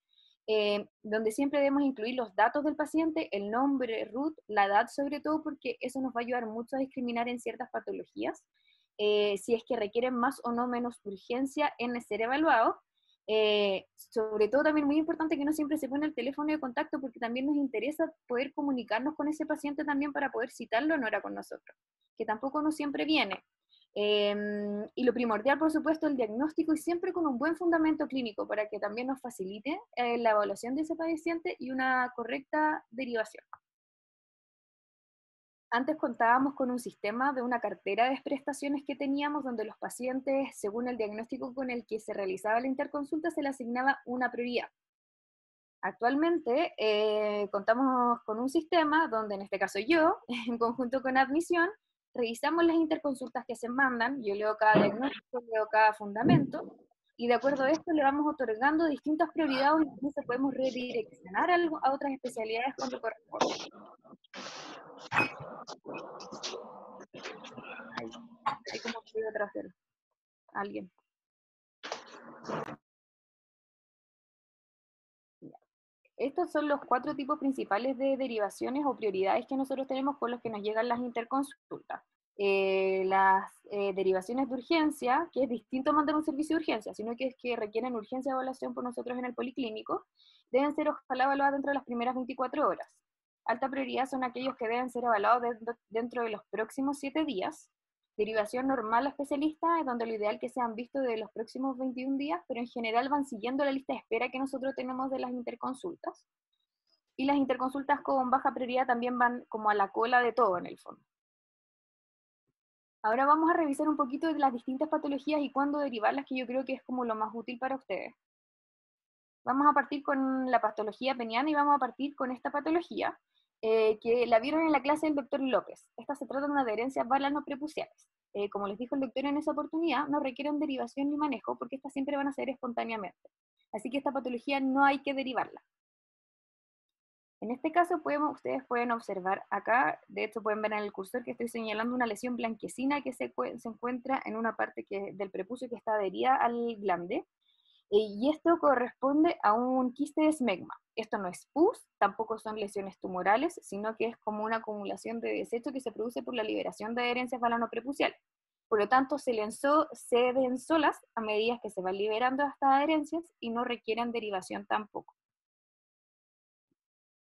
S3: donde siempre debemos incluir los datos del paciente, el nombre, root, la edad sobre todo, porque eso nos va a ayudar mucho a discriminar en ciertas patologías, si es que requieren más o no menos urgencia en ser evaluados. Sobre todo también muy importante que no siempre se pone el teléfono de contacto, porque también nos interesa poder comunicarnos con ese paciente también para poder citarlo en hora con nosotros, que tampoco no siempre viene. Y lo primordial, por supuesto, el diagnóstico, y siempre con un buen fundamento clínico para que también nos facilite la evaluación de ese paciente y una correcta derivación. Antes contábamos con un sistema de una cartera de prestaciones que teníamos, donde los pacientes, según el diagnóstico con el que se realizaba la interconsulta, se le asignaba una prioridad. Actualmente contamos con un sistema donde, en este caso yo, en conjunto con admisión, revisamos las interconsultas que se mandan, yo leo cada diagnóstico, leo cada fundamento, y de acuerdo a esto le vamos otorgando distintas prioridades, incluso podemos redireccionar a otras especialidades cuando corresponde. Hay como ruido trasero. Alguien. Estos son los 4 tipos principales de derivaciones o prioridades que nosotros tenemos con los que nos llegan las interconsultas. Las derivaciones de urgencia, que es distinto mandar un servicio de urgencia, sino que es que requieren urgencia de evaluación por nosotros en el policlínico, deben ser ojalá evaluadas dentro de las primeras 24 horas. Alta prioridad son aquellos que deben ser evaluados dentro de los próximos 7 días. Derivación normal a especialista es donde lo ideal que sean vistos de los próximos 21 días, pero en general van siguiendo la lista de espera que nosotros tenemos de las interconsultas. Y las interconsultas con baja prioridad también van como a la cola de todo en el fondo. Ahora vamos a revisar un poquito de las distintas patologías y cuándo derivarlas, que yo creo que es como lo más útil para ustedes. Vamos a partir con la patología peniana y vamos a partir con esta patología, que la vieron en la clase del doctor López. Esta se trata de una adherencia balanoprepuciales. Como les dijo el doctor en esa oportunidad, no requieren derivación ni manejo porque estas siempre van a ser espontáneamente. Así que esta patología no hay que derivarla. En este caso ustedes pueden observar acá, de hecho pueden ver en el cursor que estoy señalando una lesión blanquecina que se encuentra en una parte del prepucio que está adherida al glande. Y esto corresponde a un quiste de esmegma. Esto no es pus, tampoco son lesiones tumorales, sino que es como una acumulación de desecho que se produce por la liberación de adherencias balanoprepuciales. Por lo tanto, se den solas a medida que se van liberando estas adherencias y no requieren derivación tampoco.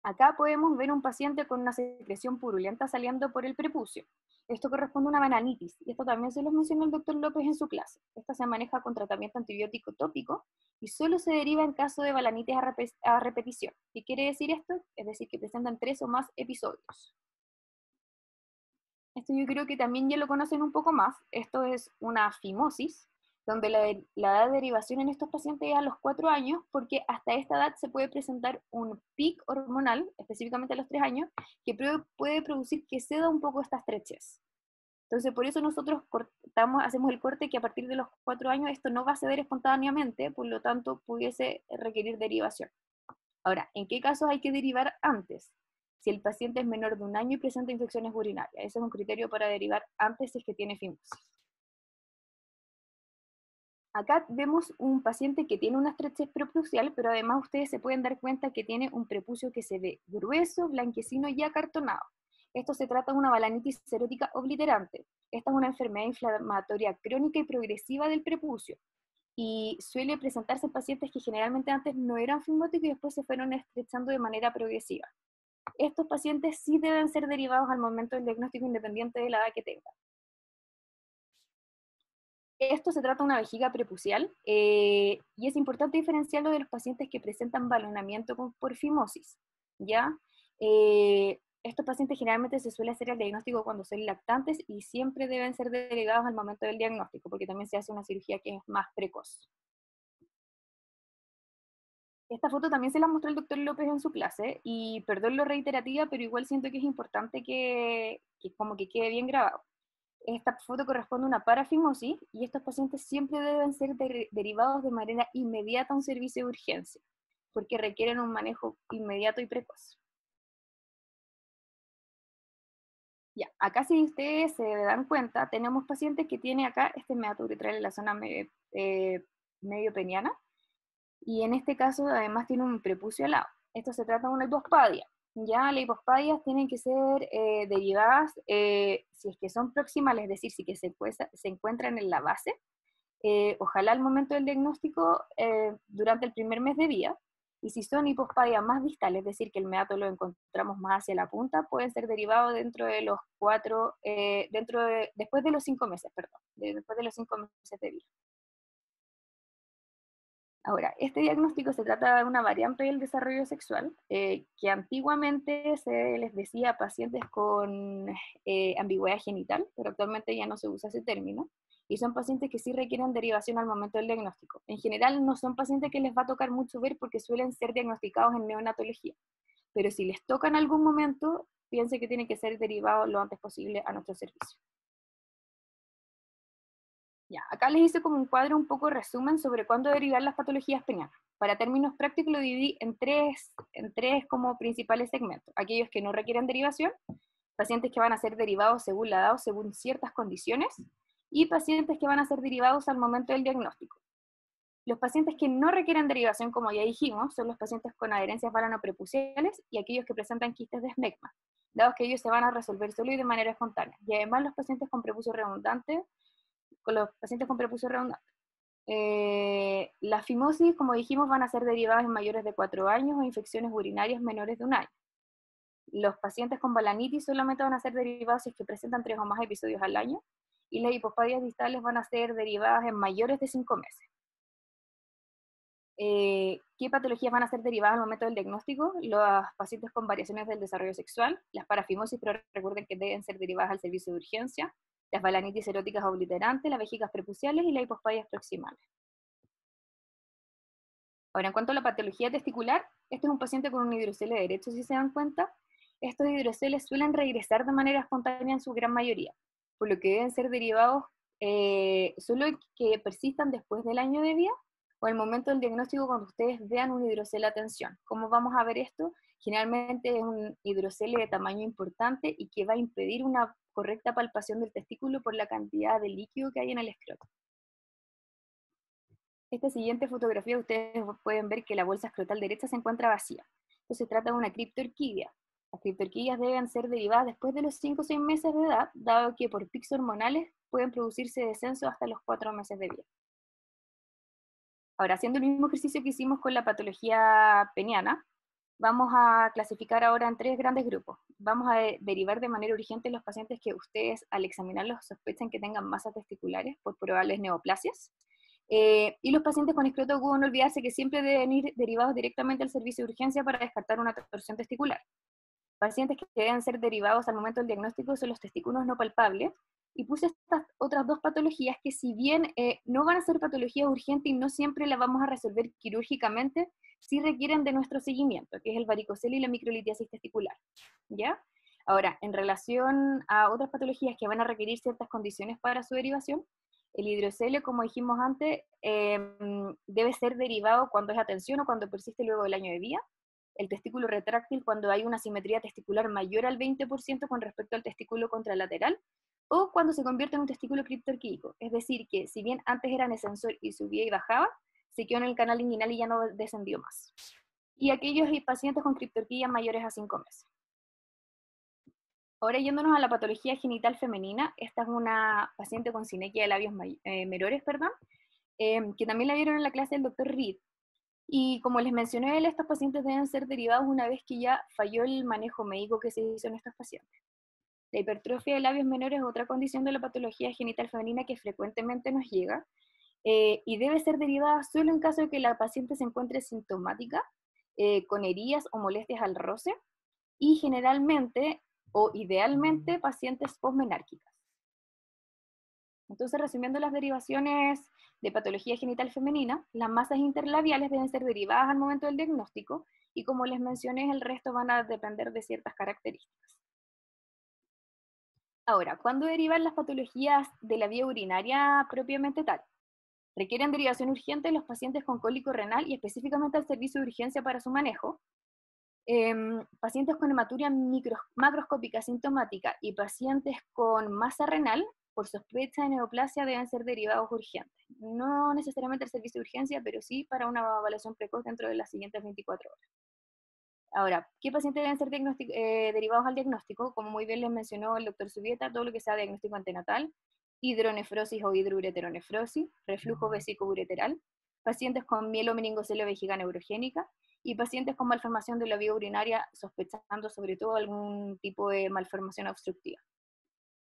S3: Acá podemos ver un paciente con una secreción purulenta saliendo por el prepucio. Esto corresponde a una bananitis, y esto también se los mencionó el doctor López en su clase. Esta se maneja con tratamiento antibiótico tópico y solo se deriva en caso de balanitis a repetición. ¿Qué quiere decir esto? Es decir, que presentan 3 o más episodios. Esto yo creo que también ya lo conocen un poco más. Esto es una fimosis, donde la edad de derivación en estos pacientes es a los 4 años, porque hasta esta edad se puede presentar un pic hormonal, específicamente a los 3 años, que puede producir que ceda un poco esta estrechez. Entonces, por eso nosotros hacemos el corte que a partir de los 4 años esto no va a ceder espontáneamente, por lo tanto pudiese requerir derivación. Ahora, ¿en qué casos hay que derivar antes? Si el paciente es menor de 1 año y presenta infecciones urinarias. Ese es un criterio para derivar antes si es que tiene fimosis. Acá vemos un paciente que tiene una estrechez preprusial, pero además ustedes se pueden dar cuenta que tiene un prepucio que se ve grueso, blanquecino y acartonado. Esto se trata de una balanitis serótica obliterante. Esta es una enfermedad inflamatoria crónica y progresiva del prepucio y suele presentarse en pacientes que generalmente antes no eran fibróticos y después se fueron estrechando de manera progresiva. Estos pacientes sí deben ser derivados al momento del diagnóstico independiente de la edad que tengan. Esto se trata de una vejiga prepucial y es importante diferenciarlo de los pacientes que presentan balonamiento por fimosis, ¿ya? Estos pacientes generalmente se suele hacer el diagnóstico cuando son lactantes y siempre deben ser derivados al momento del diagnóstico, porque también se hace una cirugía que es más precoz. Esta foto también se la mostró el doctor López en su clase, y perdón lo reiterativa, pero igual siento que es importante que como que quede bien grabado. Esta foto corresponde a una parafimosis, y estos pacientes siempre deben ser derivados de manera inmediata a un servicio de urgencia, porque requieren un manejo inmediato y precoz. Ya, acá si ustedes se dan cuenta, tenemos pacientes que tienen acá este meato uretral en la zona medio peniana, y en este caso además tiene un prepucio al lado. Esto se trata de una hipospadia. Ya las hipospadias tienen que ser derivadas si es que son proximales, es decir, si que se encuentran en la base, ojalá al momento del diagnóstico durante el primer mes de vida, y si son hipospadias más distales, es decir, que el meato lo encontramos más hacia la punta, pueden ser derivados dentro de los después de los 5 meses, perdón, después de los 5 meses de vida. Ahora, este diagnóstico se trata de una variante del desarrollo sexual, que antiguamente se les decía a pacientes con ambigüedad genital, pero actualmente ya no se usa ese término, y son pacientes que sí requieren derivación al momento del diagnóstico. En general no son pacientes que les va a tocar mucho ver porque suelen ser diagnosticados en neonatología, pero si les toca en algún momento, piense que tienen que ser derivados lo antes posible a nuestro servicio. Ya, acá les hice como un cuadro un poco resumen sobre cuándo derivar las patologías penianas. Para términos prácticos lo dividí en tres como principales segmentos. Aquellos que no requieren derivación, pacientes que van a ser derivados según la edad o según ciertas condiciones, y pacientes que van a ser derivados al momento del diagnóstico. Los pacientes que no requieren derivación, como ya dijimos, son los pacientes con adherencias balanoprepuciales y aquellos que presentan quistes de esmegma, dados que ellos se van a resolver solo y de manera espontánea. Y además los pacientes con prepucio redundante, las fimosis, como dijimos, van a ser derivadas en mayores de 4 años o infecciones urinarias menores de 1 año. Los pacientes con balanitis solamente van a ser derivados si es que presentan 3 o más episodios al año, y las hipospadias distales van a ser derivadas en mayores de 5 meses. ¿Qué patologías van a ser derivadas al momento del diagnóstico? Los pacientes con variaciones del desarrollo sexual, las parafimosis, pero recuerden que deben ser derivadas al servicio de urgencia, las balanitis eróticas obliterantes, las vejigas prepuciales y las hipospadias proximales. Ahora, en cuanto a la patología testicular, este es un paciente con un hidrocele derecho, si se dan cuenta. Estos hidroceles suelen regresar de manera espontánea en su gran mayoría, por lo que deben ser derivados solo que persistan después del año de vida o el momento del diagnóstico cuando ustedes vean un hidrocele a tensión. ¿Cómo vamos a ver esto? Generalmente es un hidrocele de tamaño importante y que va a impedir una correcta palpación del testículo por la cantidad de líquido que hay en el escroto. Esta siguiente fotografía ustedes pueden ver que la bolsa escrotal derecha se encuentra vacía. Entonces se trata de una criptorquidia. Las criptorquidias deben ser derivadas después de los 5 o 6 meses de edad, dado que por pics hormonales pueden producirse descenso hasta los 4 meses de vida. Ahora, haciendo el mismo ejercicio que hicimos con la patología peniana, vamos a clasificar ahora en 3 grandes grupos. Vamos a derivar de manera urgente los pacientes que ustedes al examinarlos sospechen que tengan masas testiculares por probables neoplasias. Y los pacientes con escroto agudo, no olvidarse que siempre deben ir derivados directamente al servicio de urgencia para descartar una torsión testicular. Pacientes que deben ser derivados al momento del diagnóstico son los testículos no palpables, y puse estas otras 2 patologías que si bien no van a ser patologías urgentes y no siempre las vamos a resolver quirúrgicamente, sí requieren de nuestro seguimiento, que es el varicocele y la microlitiasis testicular, ¿ya? Ahora, en relación a otras patologías que van a requerir ciertas condiciones para su derivación, el hidrocele, como dijimos antes, debe ser derivado cuando es a tensión o cuando persiste luego del año de vida. El testículo retráctil cuando hay una simetría testicular mayor al 20% con respecto al testículo contralateral, o cuando se convierte en un testículo criptorquídico, es decir, que si bien antes era en ascensor y subía y bajaba, se quedó en el canal inguinal y ya no descendió más. Y aquellos pacientes con criptorquías mayores a 5 meses. Ahora yéndonos a la patología genital femenina, esta es una paciente con sinequia de labios menores, perdón, que también la vieron en la clase del doctor Reed. Y como les mencioné, estos pacientes deben ser derivados una vez que ya falló el manejo médico que se hizo en estos pacientes. La hipertrofia de labios menores es otra condición de la patología genital femenina que frecuentemente nos llega y debe ser derivada solo en caso de que la paciente se encuentre sintomática, con heridas o molestias al roce, y generalmente o idealmente pacientes posmenárquicas. Entonces, resumiendo las derivaciones de patología genital femenina, las masas interlabiales deben ser derivadas al momento del diagnóstico y como les mencioné, el resto van a depender de ciertas características. Ahora, ¿cuándo derivan las patologías de la vía urinaria propiamente tal? Requieren derivación urgente los pacientes con cólico renal y específicamente al servicio de urgencia para su manejo. Pacientes con hematuria macroscópica sintomática y pacientes con masa renal por sospecha de neoplasia deben ser derivados urgentes. No necesariamente al servicio de urgencia, pero sí para una evaluación precoz dentro de las siguientes 24 horas. Ahora, ¿qué pacientes deben ser derivados al diagnóstico? Como muy bien les mencionó el doctor Subieta, todo lo que sea diagnóstico antenatal, hidronefrosis o hidroureteronefrosis, reflujo vesículo-ureteral, pacientes con mielomeningocele vejiga neurogénica y pacientes con malformación de la vía urinaria, sospechando sobre todo algún tipo de malformación obstructiva.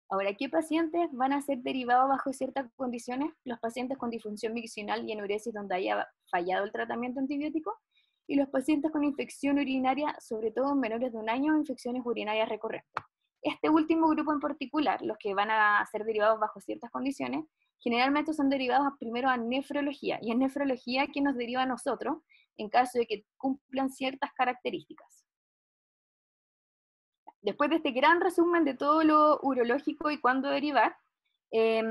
S3: Ahora, ¿qué pacientes van a ser derivados bajo ciertas condiciones? Los pacientes con disfunción miccional y enuresis donde haya fallado el tratamiento antibiótico, y los pacientes con infección urinaria, sobre todo en menores de 1 año, infecciones urinarias recurrentes. Este último grupo en particular, los que van a ser derivados bajo ciertas condiciones, generalmente son derivados primero a nefrología, y es nefrología quien nos deriva a nosotros en caso de que cumplan ciertas características. Después de este gran resumen de todo lo urológico y cuándo derivar, es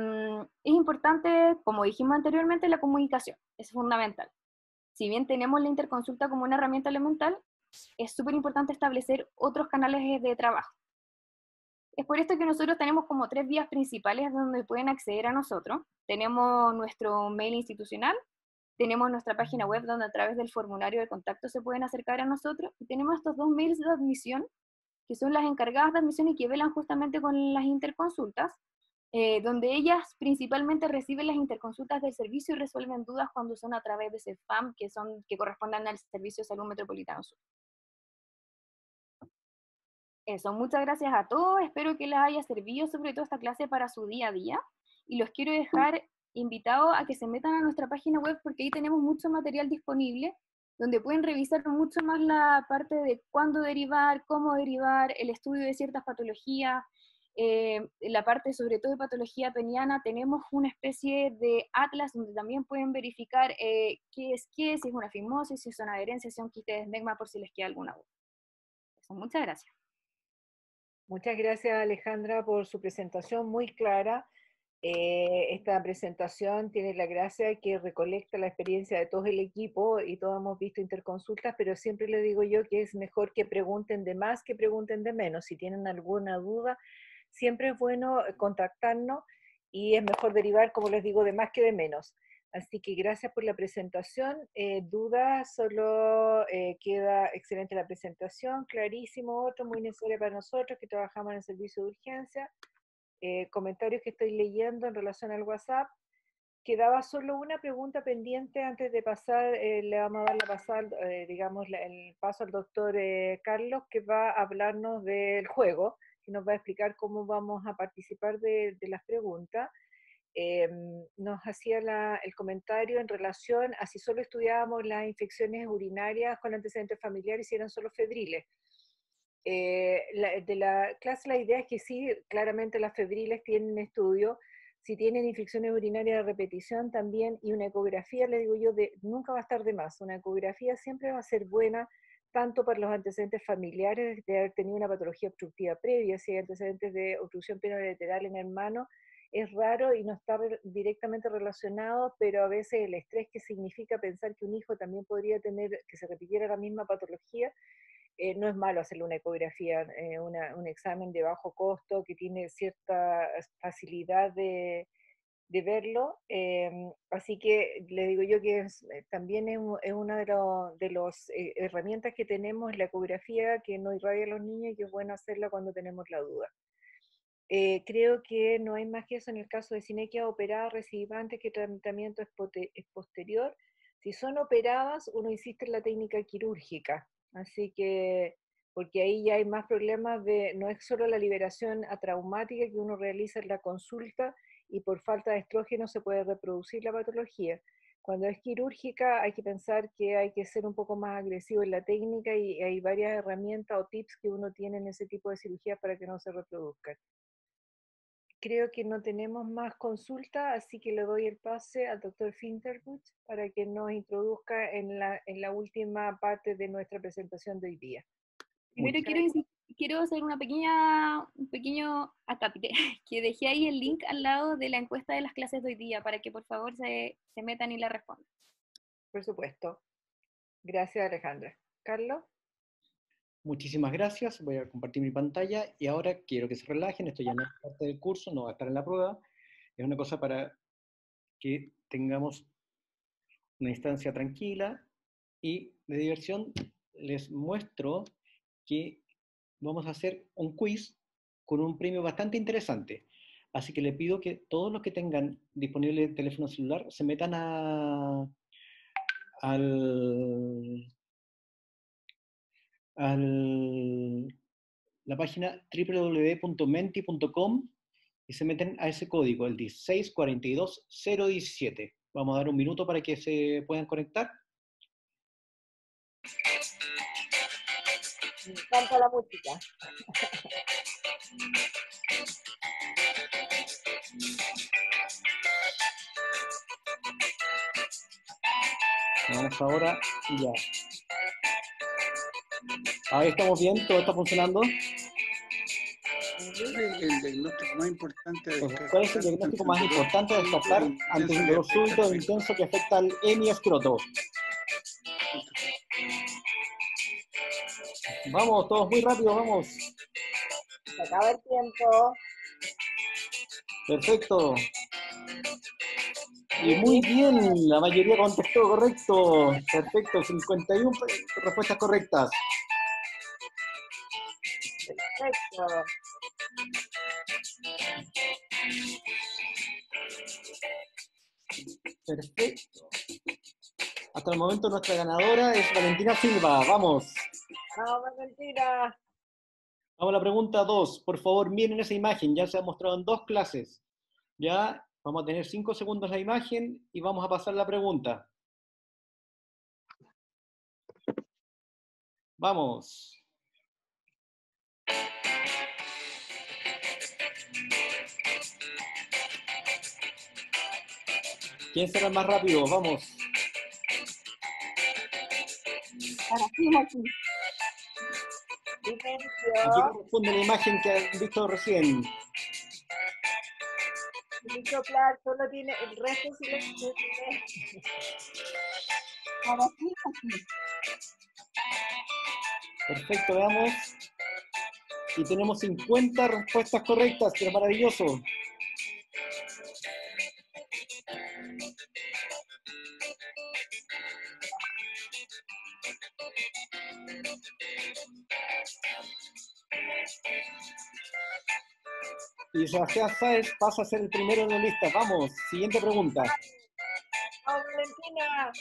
S3: importante, como dijimos anteriormente, la comunicación, es fundamental. Si bien tenemos la interconsulta como una herramienta elemental, es súper importante establecer otros canales de trabajo. Es por esto que nosotros tenemos como 3 vías principales donde pueden acceder a nosotros. Tenemos nuestro mail institucional, tenemos nuestra página web donde a través del formulario de contacto se pueden acercar a nosotros, y tenemos estos 2 mails de admisión, que son las encargadas de admisión y que velan justamente con las interconsultas, donde ellas principalmente reciben las interconsultas del servicio y resuelven dudas cuando son a través de CEFAM, que corresponden al Servicio de Salud Metropolitano Sur. Eso, muchas gracias a todos, espero que les haya servido sobre todo esta clase para su día a día, y los quiero dejar invitados a que se metan a nuestra página web porque ahí tenemos mucho material disponible, donde pueden revisar mucho más la parte de cuándo derivar, cómo derivar, el estudio de ciertas patologías, la parte sobre todo de patología peniana. Tenemos una especie de atlas donde también pueden verificar qué es, si es una fimosis, si son adherencias, si son quistes de esmegma, por si les queda alguna duda. Eso, muchas gracias.
S1: Muchas gracias, Alejandra, por su presentación muy clara. Esta presentación tiene la gracia que recolecta la experiencia de todo el equipo y todos hemos visto interconsultas, pero siempre le digo yo que es mejor que pregunten de más que pregunten de menos. Si tienen alguna duda, siempre es bueno contactarnos y es mejor derivar, como les digo, de más que de menos. Así que gracias por la presentación. Dudas, solo queda excelente la presentación, clarísimo, otro muy necesario para nosotros que trabajamos en el servicio de urgencia. Comentarios que estoy leyendo en relación al WhatsApp. Quedaba solo una pregunta pendiente antes de pasar, le vamos a dar la pasada, digamos, el paso al doctor Carlos, que va a hablarnos del juego, que nos va a explicar cómo vamos a participar de las preguntas. Nos hacía el comentario en relación a si solo estudiábamos las infecciones urinarias con antecedentes familiares y si eran solo febriles. De la clase la idea es que sí, claramente las febriles tienen estudio, si tienen infecciones urinarias de repetición también, y una ecografía, le digo yo, nunca va a estar de más. Una ecografía siempre va a ser buena, tanto para los antecedentes familiares de haber tenido una patología obstructiva previa, si hay antecedentes de obstrucción peniano-ureteral en hermano, es raro y no está directamente relacionado, pero a veces el estrés que significa pensar que un hijo también podría tener, que se repitiera la misma patología, no es malo hacerle una ecografía, un examen de bajo costo que tiene cierta facilidad de verlo. Así que le digo yo que también es una de las herramientas que tenemos, la ecografía, que no irradia a los niños y que es bueno hacerla cuando tenemos la duda. Creo que no hay más que eso en el caso de cinequias operadas, recibidas antes que el tratamiento es posterior. Si son operadas, uno insiste en la técnica quirúrgica, así que, porque ahí ya hay más problemas no es solo la liberación atraumática que uno realiza en la consulta y por falta de estrógeno se puede reproducir la patología. Cuando es quirúrgica hay que pensar que hay que ser un poco más agresivo en la técnica y hay varias herramientas o tips que uno tiene en ese tipo de cirugía para que no se reproduzcan. Creo que no tenemos más consulta, así que le doy el pase al doctor Finterbuch para que nos introduzca en la última parte de nuestra presentación de hoy día.
S3: Primero quiero hacer un pequeño acápite, que dejé ahí el link al lado de la encuesta de las clases de hoy día, para que por favor se metan y la respondan.
S1: Por supuesto. Gracias, Alejandra. Carlos.
S4: Muchísimas gracias, voy a compartir mi pantalla y ahora quiero que se relajen, esto ya no es parte del curso, no va a estar en la prueba, es una cosa para que tengamos una instancia tranquila y de diversión. Les muestro que vamos a hacer un quiz con un premio bastante interesante, así que le pido que todos los que tengan disponible el teléfono celular se metan la página www.menti.com y se meten a ese código, el 1642017. Vamos a dar un minuto para que se puedan conectar.
S1: Me encanta la música.
S4: Vamos ahora y ya. Ahí estamos bien, todo está funcionando.
S2: El diagnóstico más importante de
S4: ¿Cuál es el diagnóstico más importante de descartar ante un dolor súbito e intenso que afecta al hemiescroto? Vamos, todos muy rápido, vamos.
S1: Se acaba el tiempo.
S4: Perfecto. Y muy bien, la mayoría contestó correcto. Perfecto, 51 respuestas correctas.
S1: Perfecto.
S4: Perfecto. Hasta el momento nuestra ganadora es Valentina Silva. Vamos.
S1: No, Valentina.
S4: Vamos a la pregunta 2. Por favor, miren esa imagen. Ya se ha mostrado en 2 clases. Ya vamos a tener 5 segundos la imagen y vamos a pasar la pregunta. Vamos. ¿Quién será el más rápido? Vamos.
S3: Aquí.
S4: Aquí corresponde la imagen que han visto recién.
S1: Soplar, solo tiene el resto silencio.
S3: Aquí.
S4: Perfecto, veamos. Y tenemos 50 respuestas correctas, pero maravilloso. Y Sebastián Sáez pasa a ser el primero en la lista. Vamos, siguiente pregunta.
S1: ¡Oh, Valentina!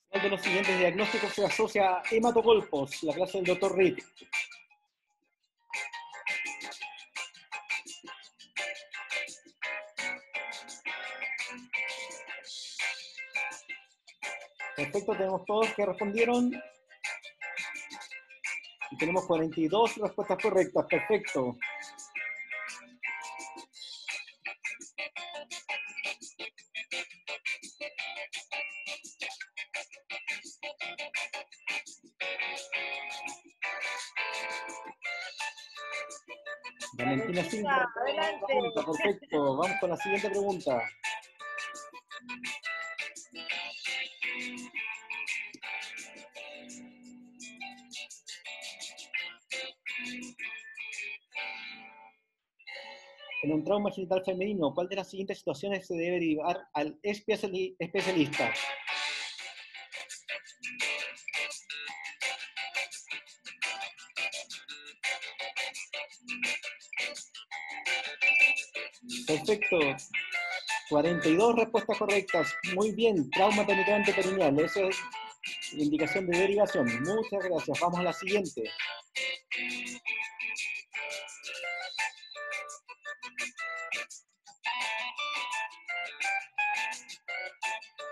S4: ¿Cuál de los siguientes diagnósticos se asocia a hematocolpos? La clase del Dr. Reed. Perfecto, tenemos todos que respondieron. Y tenemos 42 respuestas correctas. Perfecto. Valentina Silva,
S1: adelante.
S4: perfecto. Vamos con la siguiente pregunta. En un trauma genital femenino, ¿cuál de las siguientes situaciones se debe derivar al especialista? Perfecto. 42 respuestas correctas. Muy bien. Trauma penetrante perineal. Eso es indicación de derivación. Muchas gracias. Vamos a la siguiente.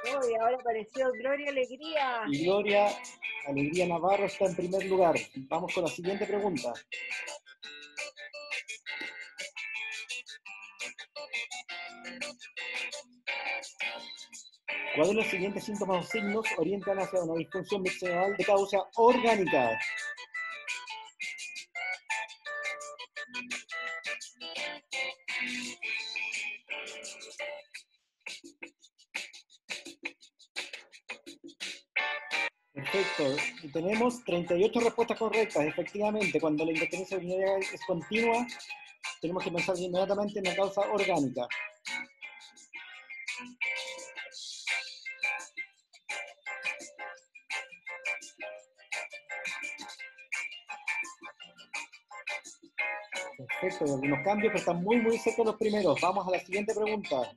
S1: Uy, ahora apareció Gloria Alegría.
S4: Y Gloria Alegría Navarro está en primer lugar. Vamos con la siguiente pregunta. ¿Cuál de los siguientes síntomas o signos orientan hacia una disfunción miccional de causa orgánica? Perfecto. Y tenemos 38 respuestas correctas. Efectivamente, cuando la incontinencia urinaria es continua, tenemos que pensar inmediatamente en la causa orgánica. Perfecto, hay algunos cambios, pero están muy cerca los primeros. Vamos a la siguiente pregunta.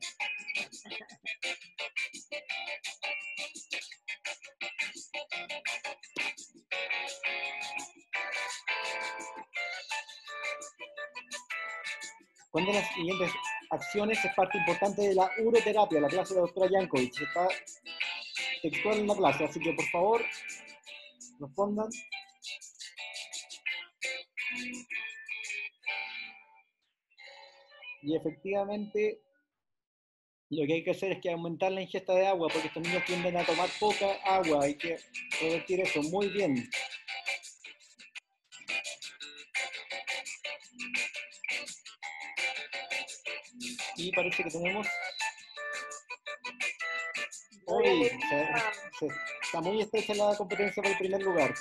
S4: ¿Cuál de las siguientes acciones es parte importante de la uroterapia? La clase de la doctora Yankovic está textual en la clase, así que por favor, respondan. Y efectivamente, lo que hay que hacer es que aumentar la ingesta de agua, porque estos niños tienden a tomar poca agua. Hay que revertir eso. Muy bien. Y parece que tenemos... Hoy está muy estrecha la competencia por el primer lugar.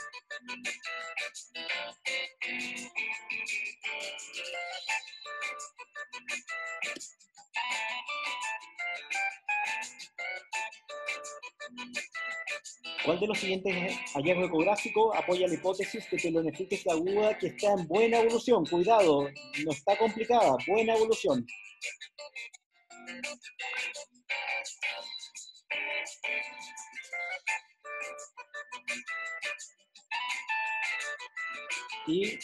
S4: ¿Cuál de los siguientes hallazgos ecográficos apoya la hipótesis de pielonefritis aguda que está en buena evolución? Cuidado, no está complicada, buena evolución. Y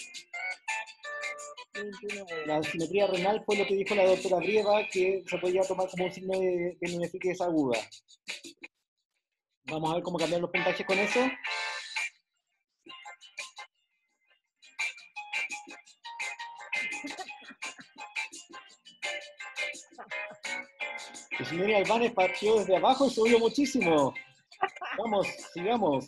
S4: la simetría renal fue lo que dijo la doctora Brieva, que se podía tomar como un signo de pielonefritis aguda. Vamos a ver cómo cambiar los puntajes con eso. El señor Albanes partió desde abajo y subió muchísimo. Vamos, sigamos.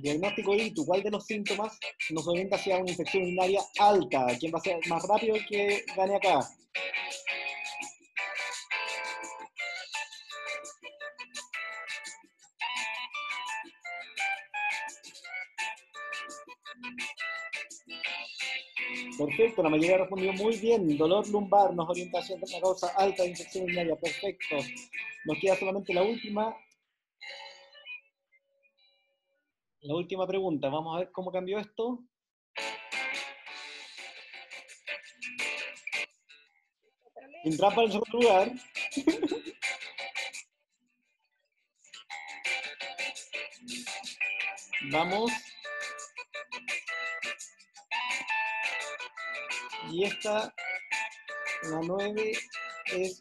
S4: Diagnóstico ITU, ¿cuál de los síntomas nos orienta hacia una infección urinaria alta? ¿Quién va a ser más rápido que gane acá? Perfecto, la mayoría respondió muy bien. Dolor lumbar nos orienta hacia una causa alta de infección urinaria. Perfecto. Nos queda solamente la última pregunta. Vamos a ver cómo cambió esto. En trampa en el segundo lugar. Vamos. Y esta, la 9, es...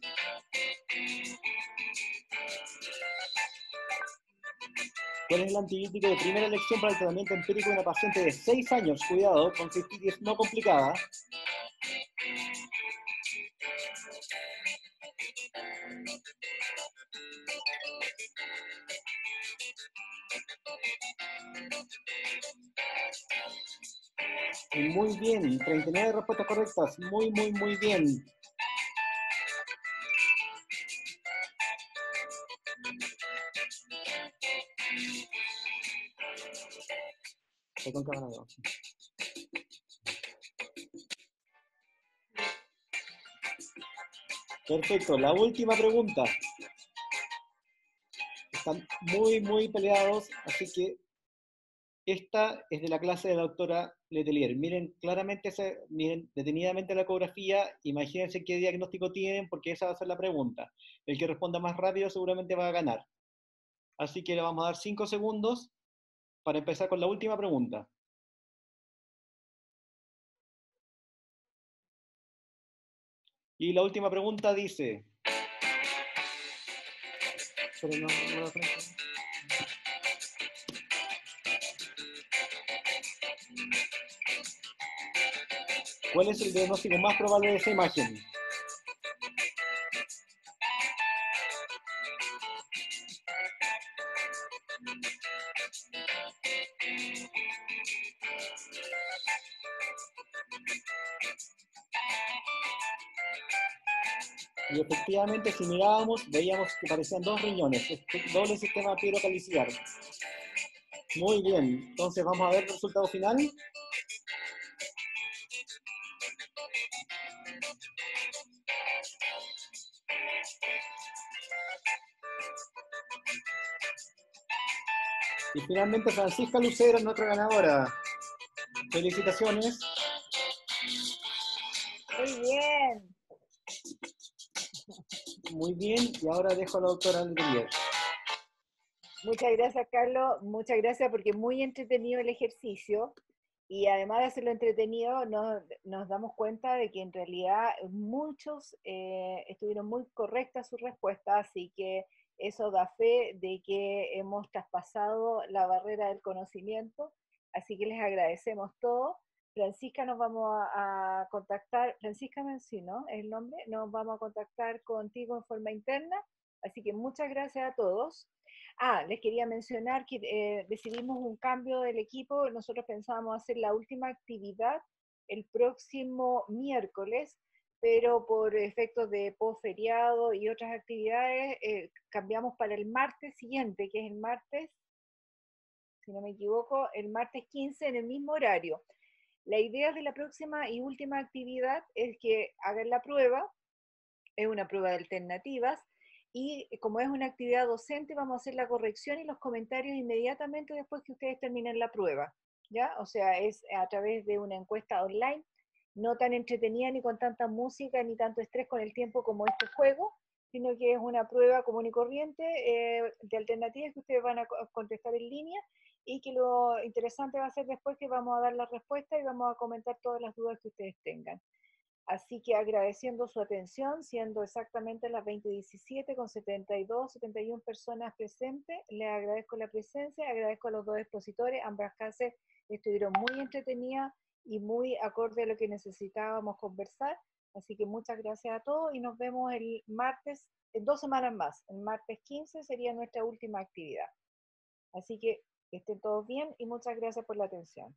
S4: ¿Cuál es el antibiótico de primera elección para el tratamiento empírico de una paciente de 6 años? Cuidado, con cistitis no complicada. Y muy bien, 39 respuestas correctas. Muy, muy, muy bien. Estoy con cámara dos. Perfecto, la última pregunta. Están muy, muy peleados, así que esta es de la clase de la doctora Letelier. Miren claramente, miren detenidamente la ecografía, imagínense qué diagnóstico tienen, porque esa va a ser la pregunta. El que responda más rápido seguramente va a ganar. Así que le vamos a dar 5 segundos para empezar con la última pregunta. Y la última pregunta dice... Pero no la frente. ¿Cuál es el diagnóstico más probable de esta imagen? Y efectivamente, si mirábamos, veíamos que parecían dos riñones, doble sistema piero-caliciar. Muy bien, entonces vamos a ver el resultado final. Y finalmente Francisca Lucero, nuestra ganadora. Felicitaciones.
S1: Muy bien.
S4: Muy bien, y ahora dejo a la doctora Letelier.
S1: Muchas gracias, Carlos. Muchas gracias porque es muy entretenido el ejercicio y además de hacerlo entretenido, nos damos cuenta de que en realidad muchos estuvieron muy correctas sus respuestas, así que eso da fe de que hemos traspasado la barrera del conocimiento, así que les agradecemos todo. Francisca, nos vamos a contactar, Francisca Mencino es el nombre, nos vamos a contactar contigo en forma interna, así que muchas gracias a todos. Les quería mencionar que decidimos un cambio del equipo. Nosotros pensábamos hacer la última actividad el próximo miércoles, pero por efectos de posferiado y otras actividades cambiamos para el martes siguiente, que es el martes, si no me equivoco, el martes 15 en el mismo horario. La idea de la próxima y última actividad es que hagan la prueba, es una prueba de alternativas, y como es una actividad docente, vamos a hacer la corrección y los comentarios inmediatamente después que ustedes terminen la prueba, ¿ya? O sea, es a través de una encuesta online, no tan entretenida ni con tanta música ni tanto estrés con el tiempo como este juego, sino que es una prueba común y corriente de alternativas que ustedes van a contestar en línea y que lo interesante va a ser después que vamos a dar la respuesta y vamos a comentar todas las dudas que ustedes tengan. Así que agradeciendo su atención, siendo exactamente las 20:17 con 72, 71 personas presentes, les agradezco la presencia, agradezco a los dos expositores, ambas clases estuvieron muy entretenidas y muy acorde a lo que necesitábamos conversar, así que muchas gracias a todos y nos vemos el martes, en 2 semanas más, el martes 15 sería nuestra última actividad. Así que estén todos bien y muchas gracias por la atención.